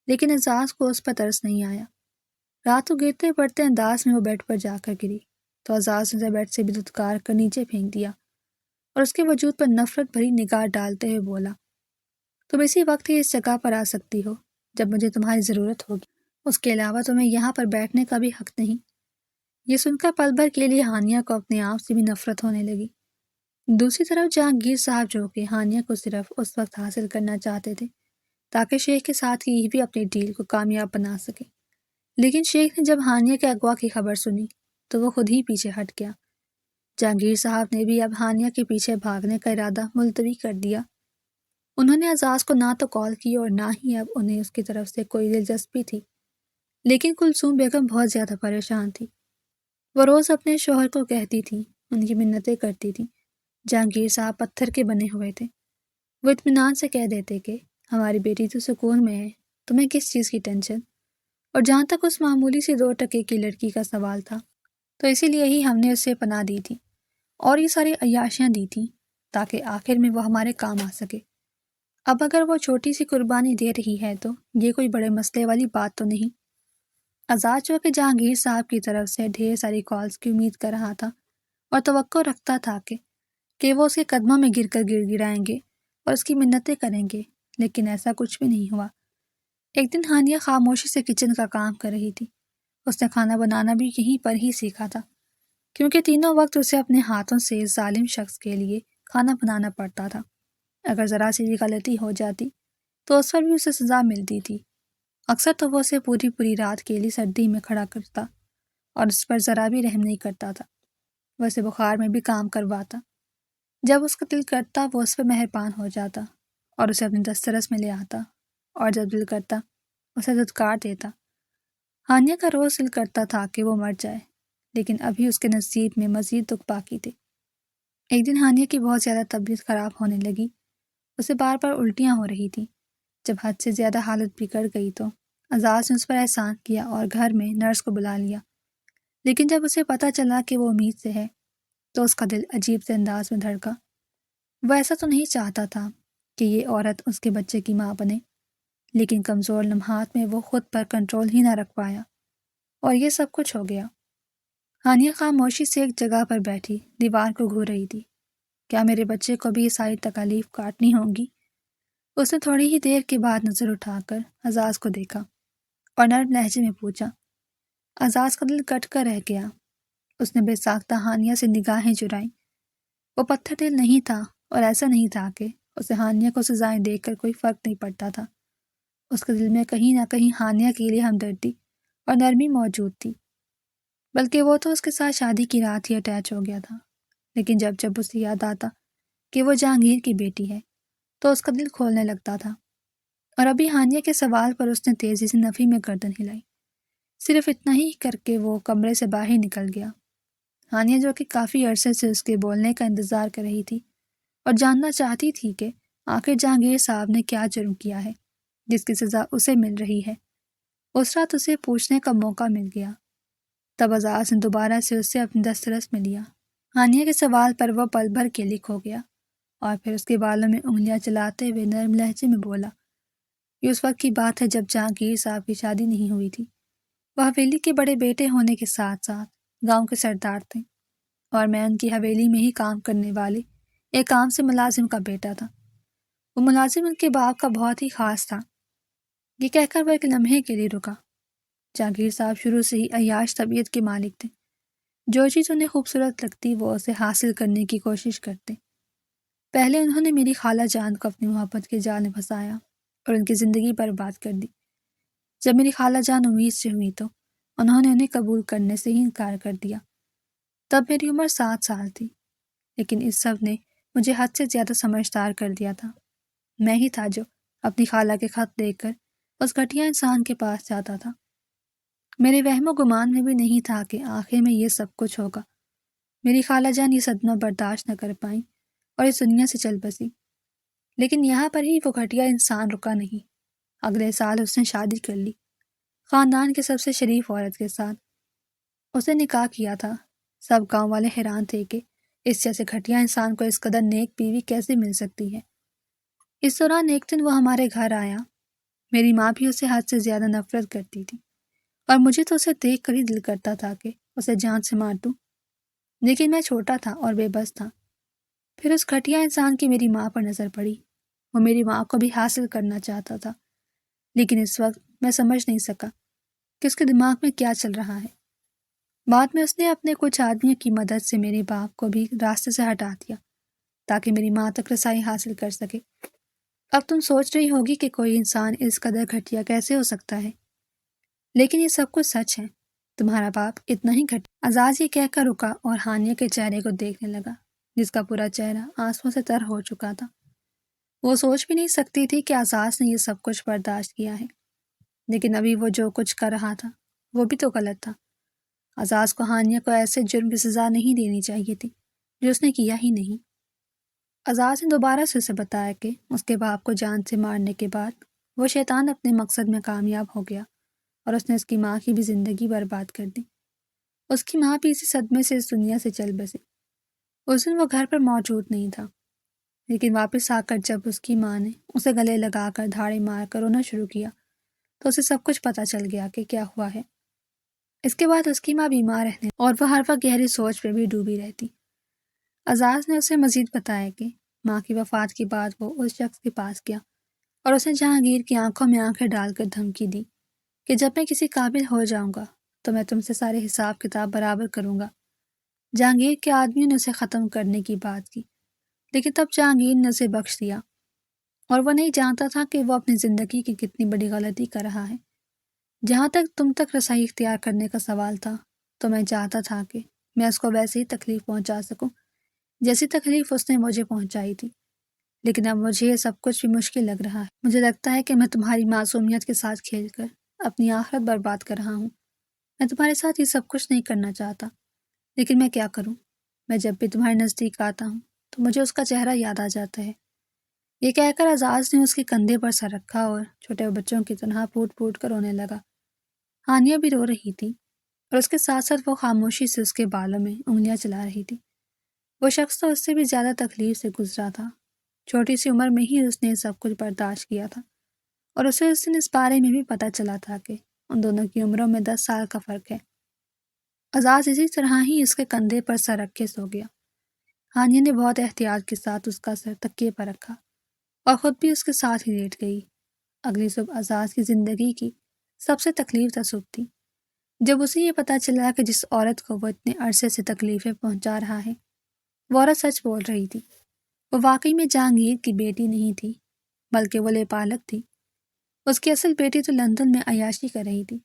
لیکن اعزاز کو اس پر ترس نہیں آیا۔ رات کو گرتے پڑتے انداز میں وہ بیڈ پر جا کر گری تو اعزاز نے اسے بیڈ سے بھی دھتکار کر نیچے پھینک دیا اور اس کے وجود پر نفرت بھری نگاہ ڈالتے ہوئے بولا، تم اسی وقت ہی اس جگہ پر آ سکتی ہو جب مجھے تمہاری ضرورت ہوگی، اس کے علاوہ تمہیں یہاں پر بیٹھنے کا بھی حق نہیں۔ یہ سن کر پل بھر کے لیے ہانیہ کو اپنے آپ سے بھی نفرت ہونے لگی۔ دوسری طرف جہانگیر صاحب جو کہ ہانیہ کو صرف اس وقت حاصل کرنا چاہتے تھے تاکہ شیخ کے ساتھ یہ بھی اپنی ڈیل کو کامیاب بنا سکے، لیکن شیخ نے جب ہانیہ کے اغوا کی خبر سنی تو وہ خود ہی پیچھے ہٹ گیا۔ جہانگیر صاحب نے بھی اب ہانیہ کے پیچھے بھاگنے کا ارادہ ملتوی کر دیا۔ انہوں نے اعزاز کو نہ تو کال کی اور نہ ہی اب انہیں اس کی طرف سے کوئی دلچسپی تھی، لیکن کلثوم بیگم بہت زیادہ پریشان تھی۔ وہ روز اپنے شوہر کو کہتی تھی، ان کی منتیں کرتی تھی۔ جہانگیر صاحب پتھر کے بنے ہوئے تھے، وہ اطمینان سے کہہ دیتے کہ ہماری بیٹی تو سکون میں ہے، تمہیں کس چیز کی ٹینشن۔ اور جہاں تک اس معمولی سی 2 ٹکے کی لڑکی کا سوال تھا تو اسی لیے ہی ہم نے اسے پناہ دی تھی اور یہ ساری عیاشیاں دی تھیں تاکہ آخر میں وہ ہمارے کام آ سکے۔ اب اگر وہ چھوٹی سی قربانی دے رہی ہے تو یہ کوئی بڑے مسئلے والی بات تو نہیں۔ اعزاز جو کہ جہانگیر صاحب کی طرف سے ڈھیر ساری کالز کی امید کر رہا تھا اور توقع رکھتا تھا کہ وہ اس کے قدموں میں گر کر گر گرائیں گے اور اس کی منتیں کریں گے، لیکن ایسا کچھ بھی نہیں ہوا۔ ایک دن ہانیہ خاموشی سے کچن کا کام کر رہی تھی۔ اس نے کھانا بنانا بھی یہیں پر ہی سیکھا تھا، کیونکہ تینوں وقت اسے اپنے ہاتھوں سے اس ظالم شخص کے لیے کھانا بنانا پڑتا تھا۔ اگر ذرا سی بھی غلطی ہو جاتی تو اس پر بھی اسے سزا ملتی تھی۔ اکثر تو وہ اسے پوری رات کے لیے سردی میں کھڑا کرتا اور اس پر ذرا بھی رحم نہیں کرتا تھا۔ وہ اسے بخار میں بھی کام کرواتا۔ جب اس کا دل کرتا وہ اس پر مہربان ہو جاتا اور اسے اپنے دسترس میں لے آتا، اور جب دل کرتا اسے دھتکار دیتا۔ ہانیہ کا روز دل کرتا تھا کہ وہ مر جائے، لیکن ابھی اس کے نصیب میں مزید دکھ باقی تھے۔ ایک دن ہانیہ کی بہت زیادہ طبیعت خراب ہونے لگی، اسے بار بار الٹیاں ہو رہی تھیں۔ جب حد سے زیادہ حالت بگڑ گئی تو اعزاز نے اس پر احسان کیا اور گھر میں نرس کو بلا لیا، لیکن جب اسے پتہ چلا کہ وہ امید سے ہے تو اس کا دل عجیب سے انداز میں دھڑکا۔ وہ ایسا تو نہیں چاہتا تھا کہ یہ عورت اس کے بچے کی ماں بنے، لیکن کمزور لمحات میں وہ خود پر کنٹرول ہی نہ رکھ پایا اور یہ سب کچھ ہو گیا۔ ہانیہ خاموشی سے ایک جگہ پر بیٹھی دیوار کو گھور رہی تھی۔ کیا میرے بچے کو بھی یہ ساری تکالیف کاٹنی ہوں گی؟ اس نے تھوڑی ہی دیر کے بعد نظر اٹھا کر اعزاز کو دیکھا اور نرم لہجے میں پوچھا۔ اعزاز کا دل کٹ کر رہ گیا۔ اس نے بے ساختہ ہانیہ سے نگاہیں چرائیں۔ وہ پتھر دل نہیں تھا اور ایسا نہیں تھا کہ اسے ہانیہ کو سزائیں دے کر کوئی فرق نہیں پڑتا تھا۔ اس کے دل میں کہیں نہ کہیں ہانیہ کے لیے ہمدردی اور نرمی موجود تھی، بلکہ وہ تو اس کے ساتھ شادی کی رات ہی اٹیچ ہو گیا تھا۔ لیکن جب جب اسے یاد آتا کہ وہ جہانگیر کی بیٹی ہے تو اس کا دل کھولنے لگتا تھا۔ اور ابھی ہانیہ کے سوال پر اس نے تیزی سے نفی میں گردن ہلائی۔ صرف اتنا ہی کر کے وہ کمرے سے باہر نکل گیا۔ ہانیہ جو کہ کافی عرصے سے اس کے بولنے کا انتظار کر رہی تھی اور جاننا چاہتی تھی کہ آخر جہانگیر صاحب نے کیا جرم کیا ہے جس کی سزا اسے مل رہی ہے، اس رات اسے پوچھنے کا موقع مل گیا۔ تب اعزاز نے دوبارہ سے اس سے اپنی دسترس میں لیا۔ ہانیہ کے سوال پر وہ پل بھر کے لکھ ہو گیا اور پھر اس کے بالوں میں انگلیاں چلاتے ہوئے نرم لہجے میں بولا، یہ اس وقت کی بات ہے جب جہانگیر صاحب کی شادی نہیں ہوئی تھی۔ وہ حویلی کے بڑے بیٹے ہونے کے ساتھ ساتھ گاؤں کے سردار تھے اور میں ان کی حویلی میں ہی کام کرنے والے ایک عام سے ملازم کا بیٹا تھا۔ وہ ملازم ان کے باپ کا بہت ہی خاص تھا۔ یہ کہہ کر وہ ایک لمحے کے لیے رکا۔ جہانگیر صاحب شروع سے ہی عیاش طبیعت کے مالک تھے۔ جو چیز انہیں خوبصورت لگتی وہ اسے حاصل کرنے کی کوشش کرتے۔ پہلے انہوں نے میری خالہ جان کو اپنی محبت کے جال میں پھنسایا اور ان کی زندگی برباد کر دی۔ جب میری خالہ جان امید سے ہوئی تو انہوں نے انہیں قبول کرنے سے ہی انکار کر دیا۔ تب میری عمر 7 سال تھی، لیکن اس سب نے مجھے حد سے زیادہ سمجھدار کر دیا تھا۔ میں ہی تھا جو اپنی خالہ کے خط دیکھ کر اس گھٹیا انسان کے پاس جاتا تھا۔ میرے وہم و گمان میں بھی نہیں تھا کہ آخر میں یہ سب کچھ ہوگا۔ میری خالہ جان یہ صدمہ برداشت نہ کر پائیں اور اس دنیا سے چل بسی۔ لیکن یہاں پر ہی وہ گھٹیا انسان رکا نہیں۔ اگلے سال اس نے شادی کر لی، خاندان کے سب سے شریف عورت کے ساتھ۔ اسے نکاح کیا تھا۔ سب گاؤں والے حیران تھے کہ اس جیسے گھٹیا انسان کو اس قدر نیک بیوی کیسے مل سکتی ہے۔ اس دوران ایک دن وہ ہمارے گھر آیا۔ میری ماں بھی اسے حد سے زیادہ نفرت کرتی تھی اور مجھے تو اسے دیکھ کر ہی دل کرتا تھا کہ اسے جان سے مار دوں، لیکن میں چھوٹا تھا اور بے بس تھا۔ پھر اس گھٹیا انسان کی میری ماں پر نظر پڑی۔ وہ میری ماں کو بھی حاصل کرنا چاہتا تھا، لیکن اس وقت میں سمجھ نہیں سکا کہ اس کے دماغ میں کیا چل رہا ہے۔ بعد میں اس نے اپنے کچھ آدمیوں کی مدد سے میرے باپ کو بھی راستے سے ہٹا دیا تاکہ میری ماں تک رسائی حاصل کر سکے۔ اب تم سوچ رہی ہوگی کہ کوئی انسان اس قدر گھٹیا کیسے ہو سکتا ہے، لیکن یہ سب کچھ سچ ہے۔ تمہارا باپ اتنا ہی گھٹیا۔ اعزاز یہ کہہ کر رکا اور ہانیہ کے چہرے کو دیکھنے لگا جس کا پورا چہرہ آنسوؤں سے تر ہو چکا تھا۔ وہ سوچ بھی نہیں سکتی تھی کہ اعزاز نے یہ سب کچھ برداشت کیا ہے، لیکن ابھی وہ جو کچھ کر رہا تھا وہ بھی تو غلط تھا۔ اعزاز کو ہانیہ کو ایسے جرم کی سزا نہیں دینی چاہیے تھی جو اس نے کیا ہی نہیں۔ اعزاز نے دوبارہ سے اسے بتایا کہ اس کے باپ کو جان سے مارنے کے بعد وہ شیطان اپنے مقصد میں کامیاب ہو گیا اور اس نے اس کی ماں کی بھی زندگی برباد کر دی۔ اس کی ماں بھی اسی صدمے سے اس دنیا سے چل بسی۔ اس دن وہ گھر پر موجود نہیں تھا، لیکن واپس آ کر جب اس کی ماں نے اسے گلے لگا کر دھاڑے مار کر رونا شروع کیا تو اسے سب کچھ پتہ چل گیا کہ کیا ہوا ہے۔ اس کے بعد اس کی ماں بیمار رہنے اور وہ ہر وقت گہری سوچ پہ بھی ڈوبی رہتی۔ اعزاز نے اسے مزید بتایا کہ ماں کی وفات کے بعد وہ اس شخص کے پاس گیا اور اس نے جہانگیر کی آنکھوں میں آنکھیں ڈال کر دھمکی دی کہ جب میں کسی قابل ہو جاؤں گا تو میں تم سے سارے حساب کتاب برابر کروں گا۔ جہانگیر کے آدمیوں نے اسے ختم کرنے کی بات کی، لیکن تب جہانگیر نے اسے بخش دیا اور وہ نہیں جانتا تھا کہ وہ اپنی زندگی کی کتنی بڑی غلطی کر رہا ہے۔ جہاں تک تم تک رسائی اختیار کرنے کا سوال تھا تو میں چاہتا تھا کہ میں اس کو ویسے ہی تکلیف پہنچا سکوں جیسی تکلیف اس نے مجھے پہنچائی تھی، لیکن اب مجھے یہ سب کچھ بھی مشکل لگ رہا ہے۔ مجھے لگتا ہے کہ میں تمہاری معصومیت کے ساتھ کھیل کر اپنی آخرت برباد کر رہا ہوں۔ میں تمہارے ساتھ یہ سب کچھ نہیں کرنا چاہتا، لیکن میں کیا کروں؟ میں جب بھی تمہارے نزدیک آتا ہوں تو مجھے اس کا چہرہ یاد آ جاتا ہے۔ یہ کہہ کر اعزاز نے اس کے کندھے پر سر رکھا اور چھوٹے بچوں کی طرح پھوٹ پھوٹ کر رونے لگا۔ ہانیہ بھی رو رہی تھی اور اس کے ساتھ ساتھ وہ خاموشی سے اس کے بالوں میں انگلیاں چلا رہی تھی۔ وہ شخص تو اس سے بھی زیادہ تکلیف سے گزرا تھا۔ چھوٹی سی عمر میں ہی اس نے سب کچھ برداشت کیا تھا اور اسے اس دن اس بارے میں بھی پتہ چلا تھا کہ ان دونوں کی عمروں میں 10 سال کا فرق ہے۔ اعزاز اسی طرح ہی اس کے کندھے پر سر رکھ کے سو گیا۔ ہانیہ نے بہت احتیاط کے ساتھ اس کا سر تکیے پر رکھا اور خود بھی اس کے ساتھ ہی لیٹ گئی۔ اگلی صبح اعزاز کی زندگی کی سب سے تکلیف دہ صبح تھی، جب اسے یہ پتہ چلا کہ جس عورت کو وہ اتنے عرصے سے تکلیفیں پہنچا رہا ہے وہ عورت سچ بول رہی تھی۔ وہ واقعی میں جہانگیر کی بیٹی نہیں تھی، بلکہ وہ لیپالک تھی۔ اس کی اصل بیٹی تو لندن میں عیاشی کر رہی تھی۔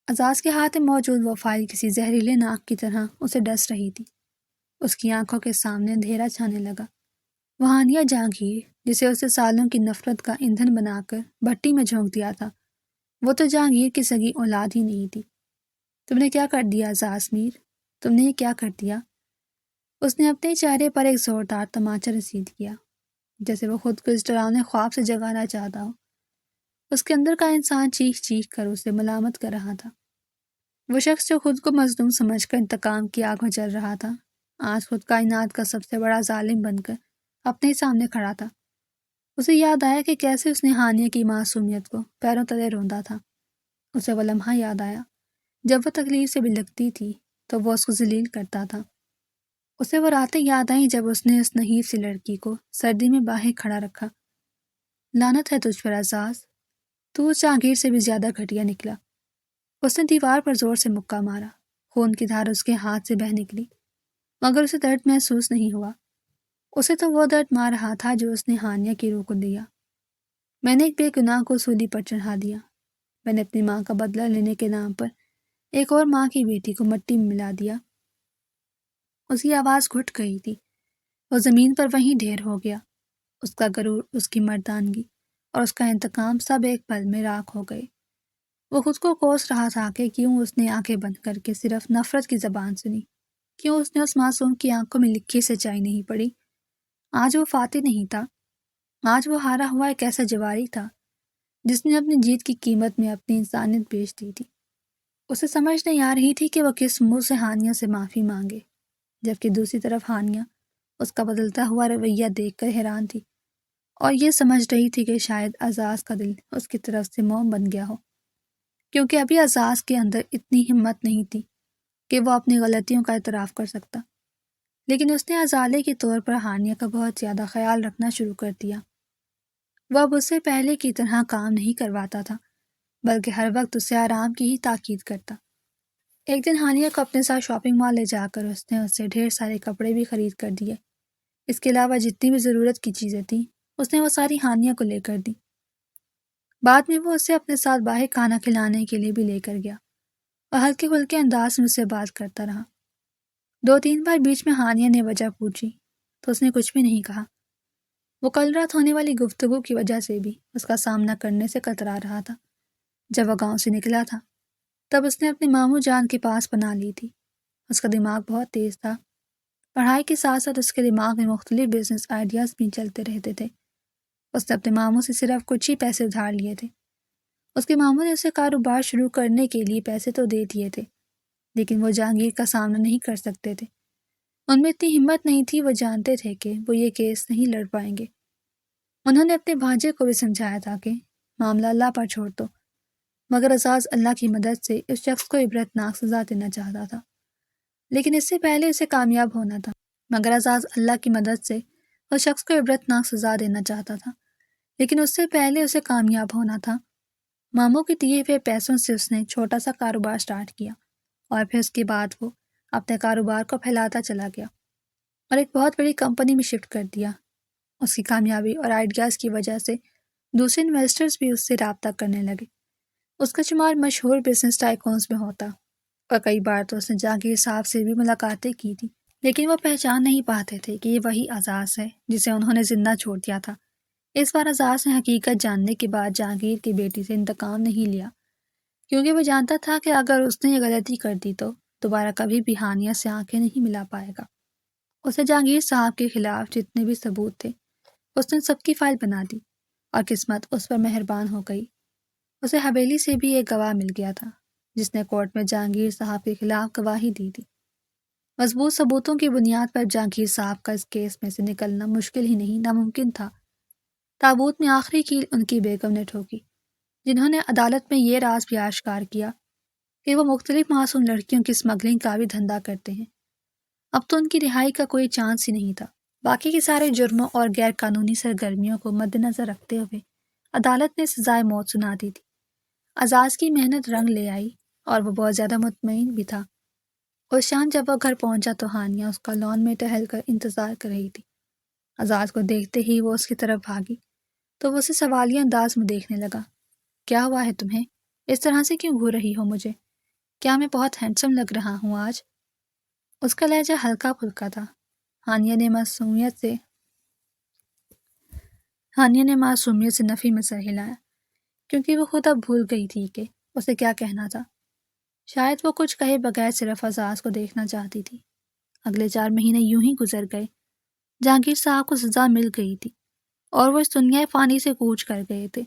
اعزاز کے ہاتھ میں موجود وہ فائل کسی زہریلے ناک کی طرح اسے ڈس رہی تھی۔ اس کی آنکھوں کے سامنے اندھیرا چھانے لگا۔ وہ ہانیہ جہانگیر جسے اسے سالوں کی نفرت کا ایندھن بنا کر بھٹی میں جھونک دیا تھا، وہ تو جہانگیر کی سگی اولاد ہی نہیں تھی۔ تم نے کیا کر دیا اعزاز میر؟ تم نے یہ کیا کر دیا؟ اس نے اپنے چہرے پر ایک زوردار تماچا رسید کیا، جیسے وہ خود کو اس ڈراؤنے خواب سے جگانا چاہتا ہو۔ اس کے اندر کا انسان چیخ چیخ کر اسے ملامت کر رہا تھا۔ وہ شخص جو خود کو مظلوم سمجھ کر انتقام کی آگ میں جل رہا تھا، آج خود کائنات کا سب سے بڑا ظالم بن کر اپنے سامنے کھڑا تھا۔ اسے یاد آیا کہ کیسے اس نے ہانیہ کی معصومیت کو پیروں تلے روندا تھا۔ اسے وہ لمحہ یاد آیا جب وہ تکلیف سے بلکتی تھی تو وہ اس کو ذلیل کرتا تھا۔ اسے وہ راتیں یاد آئیں جب اس نے اس نحیف سی لڑکی کو سردی میں باہر کھڑا رکھا۔ لعنت ہے تجھ پر اعزاز، تو اس جہانگیر سے بھی زیادہ گھٹیا نکلا۔ اس نے دیوار پر زور سے مکہ مارا، خون کی دھار اس کے ہاتھ سے بہہ نکلی، مگر اسے درد محسوس نہیں ہوا۔ اسے تو وہ درد مار رہا تھا جو اس نے ہانیہ کی روح کو دیا۔ میں نے ایک بے گناہ کو سولی پر چڑھا دیا۔ میں نے اپنی ماں کا بدلہ لینے کے نام پر ایک اور ماں کی بیٹی کو مٹی میں ملا دیا۔ اس کی آواز گھٹ گئی تھی، وہ زمین پر وہیں ڈھیر ہو گیا۔ اس کا غرور، اس کی مردانگی اور اس کا انتقام سب ایک پل میں راکھ ہو گئے۔ وہ خود کو کوس رہا تھا کہ کیوں اس نے آنکھیں بند کر کے صرف نفرت کی زبان سنی، کیوں اس نے اس معصوم کی آنکھوں میں لکھی سچائی نہیں پڑی۔ آج وہ فاتح نہیں تھا، آج وہ ہارا ہوا ایک ایسا جواری تھا جس نے اپنی جیت کی قیمت میں اپنی انسانیت بیچ دی تھی۔ اسے سمجھ نہیں آ رہی تھی کہ وہ کس منہ سے ہانیہ سے معافی مانگے، جبکہ دوسری طرف ہانیہ اس کا بدلتا ہوا رویہ دیکھ کر حیران تھی اور یہ سمجھ رہی تھی کہ شاید اعزاز کا دل اس کی طرف سے موم بن گیا ہو، کیونکہ ابھی اعزاز کے اندر اتنی ہمت نہیں تھی کہ وہ اپنی غلطیوں کا اعتراف کر سکتا۔ لیکن اس نے ازالے کے طور پر ہانیہ کا بہت زیادہ خیال رکھنا شروع کر دیا۔ وہ اب اس سے پہلے کی طرح کام نہیں کرواتا تھا، بلکہ ہر وقت اسے آرام کی ہی تاکید کرتا۔ ایک دن ہانیہ کو اپنے ساتھ شاپنگ مال لے جا کر اس نے اس سے ڈھیر سارے کپڑے بھی خرید کر دیے۔ اس کے علاوہ جتنی بھی ضرورت کی چیزیں تھیں اس نے وہ ساری ہانیہ کو لے کر دی۔ بعد میں وہ اسے اپنے ساتھ باہر کھانا کھلانے کے لیے بھی لے کر گیا اور ہلکے پھلکے انداز میں اسے بات کرتا رہا۔ 2-3 بار بیچ میں ہانیہ نے وجہ پوچھی تو اس نے کچھ بھی نہیں کہا۔ وہ کل رات ہونے والی گفتگو کی وجہ سے بھی اس کا سامنا کرنے سے کترا رہا تھا۔ جب وہ گاؤں سے نکلا تھا تب اس نے اپنے ماموں جان کے پاس پناہ لی تھی۔ اس کا دماغ بہت تیز تھا، پڑھائی کے ساتھ ساتھ اس کے دماغ میں مختلف بزنس آئیڈیاز بھی چلتے رہتے تھے۔ اس نے اپنے ماموں سے صرف کچھ ہی پیسے ادھار لیے تھے۔ اس کے ماموں نے اسے کاروبار شروع کرنے کے لیے پیسے تو دے دیے تھے، لیکن وہ جہانگیر کا سامنا نہیں کر سکتے تھے۔ ان میں اتنی ہمت نہیں تھی، وہ جانتے تھے کہ وہ یہ کیس نہیں لڑ پائیں گے۔ انہوں نے اپنے بھانجے کو بھی سمجھایا تھا کہ معاملہ اللہ پر چھوڑ دو، مگر اعزاز اللہ کی مدد سے اس شخص کو عبرتناک سزا دینا چاہتا تھا، لیکن اس سے پہلے اسے کامیاب ہونا تھا۔ مگر اعزاز اللہ کی مدد سے اس شخص کو عبرتناک سزا دینا چاہتا تھا، لیکن اس سے پہلے اسے کامیاب ہونا تھا۔ ماموں کے دیے ہوئے پیسوں سے اس نے چھوٹا سا کاروبار سٹارٹ کیا اور پھر اس کے بعد وہ اپنے کاروبار کو پھیلاتا چلا گیا اور ایک بہت بڑی کمپنی میں شفٹ کر دیا۔ اس کی کامیابی اور آئیڈیاز کی وجہ سے دوسرے انویسٹرز بھی اس سے رابطہ کرنے لگے۔ اس کا شمار مشہور بزنس ٹائکونز میں ہوتا اور کئی بار تو اس نے جہانگیر صاحب سے بھی ملاقاتیں کی تھی، لیکن وہ پہچان نہیں پاتے تھے کہ یہ وہی اعزاز ہے جسے انہوں نے زندہ چھوڑ دیا تھا۔ اس بار اعزاز نے حقیقت جاننے کے بعد جہانگیر کی بیٹی سے انتقام نہیں لیا، کیونکہ وہ جانتا تھا کہ اگر اس نے یہ غلطی کر دی تو دوبارہ کبھی بھی ہانیہ سے آنکھیں نہیں ملا پائے گا۔ اسے جہانگیر صاحب کے خلاف جتنے بھی ثبوت تھے اس نے سب کی فائل بنا دی اور قسمت اس پر مہربان ہو گئی۔ اسے حویلی سے بھی ایک گواہ مل گیا تھا جس نے کورٹ میں جہانگیر صاحب کے خلاف گواہی دی تھی۔ مضبوط ثبوتوں کی بنیاد پر جہانگیر صاحب کا اس کیس میں سے نکلنا مشکل ہی نہیں ناممکن تھا۔ تابوت میں آخری کیل ان کی بیگم نے ٹھوکی، جنہوں نے عدالت میں یہ راز بھی آشکار کیا کہ وہ مختلف معصوم لڑکیوں کی اسمگلنگ کا بھی دھندا کرتے ہیں۔ اب تو ان کی رہائی کا کوئی چانس ہی نہیں تھا۔ باقی کے سارے جرموں اور غیر قانونی سرگرمیوں کو مد نظر رکھتے ہوئے عدالت نے سزائے موت سنا دی تھی۔ اعزاز کی محنت رنگ لے آئی اور وہ بہت زیادہ مطمئن بھی تھا۔ اس شام جب وہ گھر پہنچا تو ہانیہ اس کا لان میں ٹہل کر انتظار کر رہی تھی۔ اعزاز کو دیکھتے ہی وہ اس کی طرف بھاگی تو وہ اسے سوالیہ انداز میں دیکھنے لگا۔ کیا ہوا ہے تمہیں؟ اس طرح سے کیوں گھور رہی ہو مجھے؟ کیا میں بہت ہینڈسم لگ رہا ہوں آج؟ اس کا لہجہ ہلکا پھلکا تھا۔ ہانیہ نے معصومیت سے نفی میں سر ہلایا، کیونکہ وہ خود اب بھول گئی تھی کہ اسے کیا کہنا تھا۔ شاید وہ کچھ کہے بغیر صرف اعزاز کو دیکھنا چاہتی تھی۔ اگلے 4 مہینے یوں ہی گزر گئے۔ جہانگیر صاحب کو سزا مل گئی تھی اور وہ اس دنیا فانی سے کوچ کر گئے تھے۔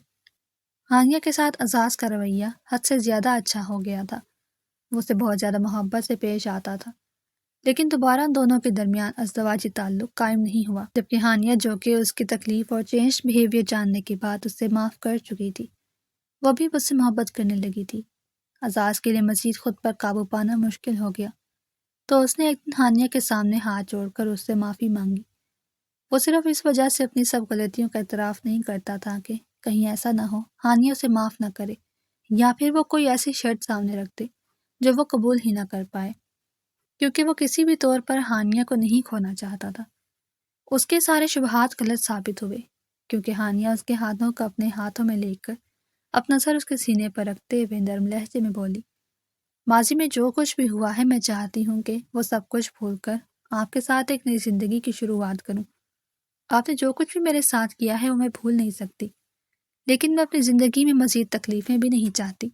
ہانیہ کے ساتھ اعزاز کا رویہ حد سے زیادہ اچھا ہو گیا تھا۔ وہ اسے بہت زیادہ محبت سے پیش آتا تھا، لیکن دوبارہ ان دونوں کے درمیان ازدواجی تعلق قائم نہیں ہوا، جبکہ ہانیہ، جو کہ اس کی تکلیف اور چینج بیہیویئر جاننے کے بعد اس سے معاف کر چکی تھی، وہ بھی اس سے محبت کرنے لگی تھی۔ اعزاز کے لیے مزید خود پر قابو پانا مشکل ہو گیا، تو اس نے ایک دن ہانیہ کے سامنے ہاتھ جوڑ کر اس سے معافی مانگی۔ وہ صرف اس وجہ سے اپنی سب غلطیوں کا اعتراف نہیں کرتا تھا کہ کہیں ایسا نہ ہو ہانیہ اسے معاف نہ کرے، یا پھر وہ کوئی ایسی شرط سامنے رکھ دے جو وہ قبول ہی نہ کر پائے، کیونکہ وہ کسی بھی طور پر ہانیہ کو نہیں کھونا چاہتا تھا۔ اس کے سارے شبہات غلط ثابت ہوئے، کیونکہ ہانیہ اس کے ہاتھوں کو اپنے ہاتھوں میں لے کر اپنا سر اس کے سینے پر رکھتے ہوئے نرم لہجے میں بولی، ماضی میں جو کچھ بھی ہوا ہے، میں چاہتی ہوں کہ وہ سب کچھ بھول کر آپ کے ساتھ ایک نئی زندگی کی شروعات کروں۔ آپ نے جو کچھ بھی میرے ساتھ کیا ہے وہ میں بھول نہیں سکتی، لیکن میں اپنی زندگی میں مزید تکلیفیں بھی نہیں چاہتی۔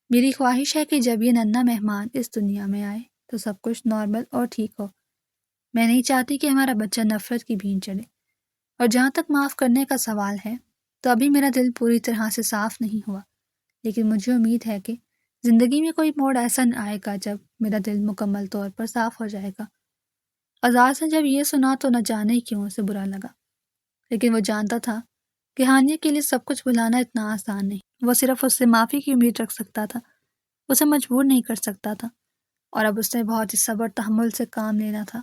میری خواہش ہے کہ جب یہ ننھا مہمان اس دنیا میں آئے تو سب کچھ نارمل اور ٹھیک ہو۔ میں نہیں چاہتی کہ ہمارا بچہ نفرت کی بھین چڑھے۔ اور جہاں تک معاف کرنے کا سوال ہے، تو ابھی میرا دل پوری طرح سے صاف نہیں ہوا، لیکن مجھے امید ہے کہ زندگی میں کوئی موڑ ایسا نہ آئے گا جب میرا دل مکمل طور پر صاف ہو جائے گا۔ اعزاز نے جب یہ سنا تو نہ جانے کیوں اسے برا لگا، لیکن وہ جانتا تھا کہ ہانیہ کے لیے سب کچھ بھلانا اتنا آسان نہیں۔ وہ صرف اس سے معافی کی امید رکھ سکتا تھا، اسے مجبور نہیں کر سکتا تھا، اور اب اس نے بہت ہی صبر تحمل سے کام لینا تھا۔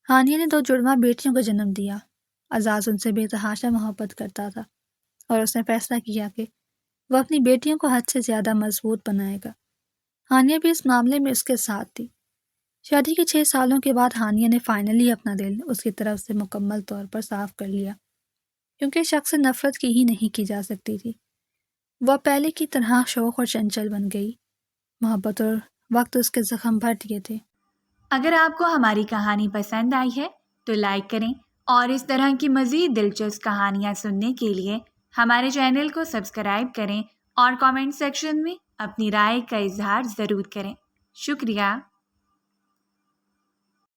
ہانیہ نے 2 جڑواں بیٹیوں کو جنم دیا۔ اعزاز ان سے بے تحاشا محبت کرتا تھا، اور اس نے فیصلہ کیا کہ وہ اپنی بیٹیوں کو حد سے زیادہ مضبوط بنائے گا۔ ہانیہ بھی اس معاملے میں اس کے ساتھ تھی۔ شادی کے 6 سالوں کے بعد ہانیہ نے فائنلی اپنا دل اس کی طرف سے مکمل طور پر صاف کر لیا، کیونکہ شخص سے نفرت کی ہی نہیں کی جا سکتی تھی۔ وہ پہلے کی طرح شوق اور چنچل بن گئی۔ محبت اور وقت اس کے زخم بھر دیے تھے۔ اگر آپ کو ہماری کہانی پسند آئی ہے تو لائک کریں، اور اس طرح کی مزید دلچسپ کہانیاں سننے کے لیے ہمارے چینل کو سبسکرائب کریں، اور کامنٹ سیکشن میں اپنی رائے کا اظہار ضرور کریں۔ شکریہ۔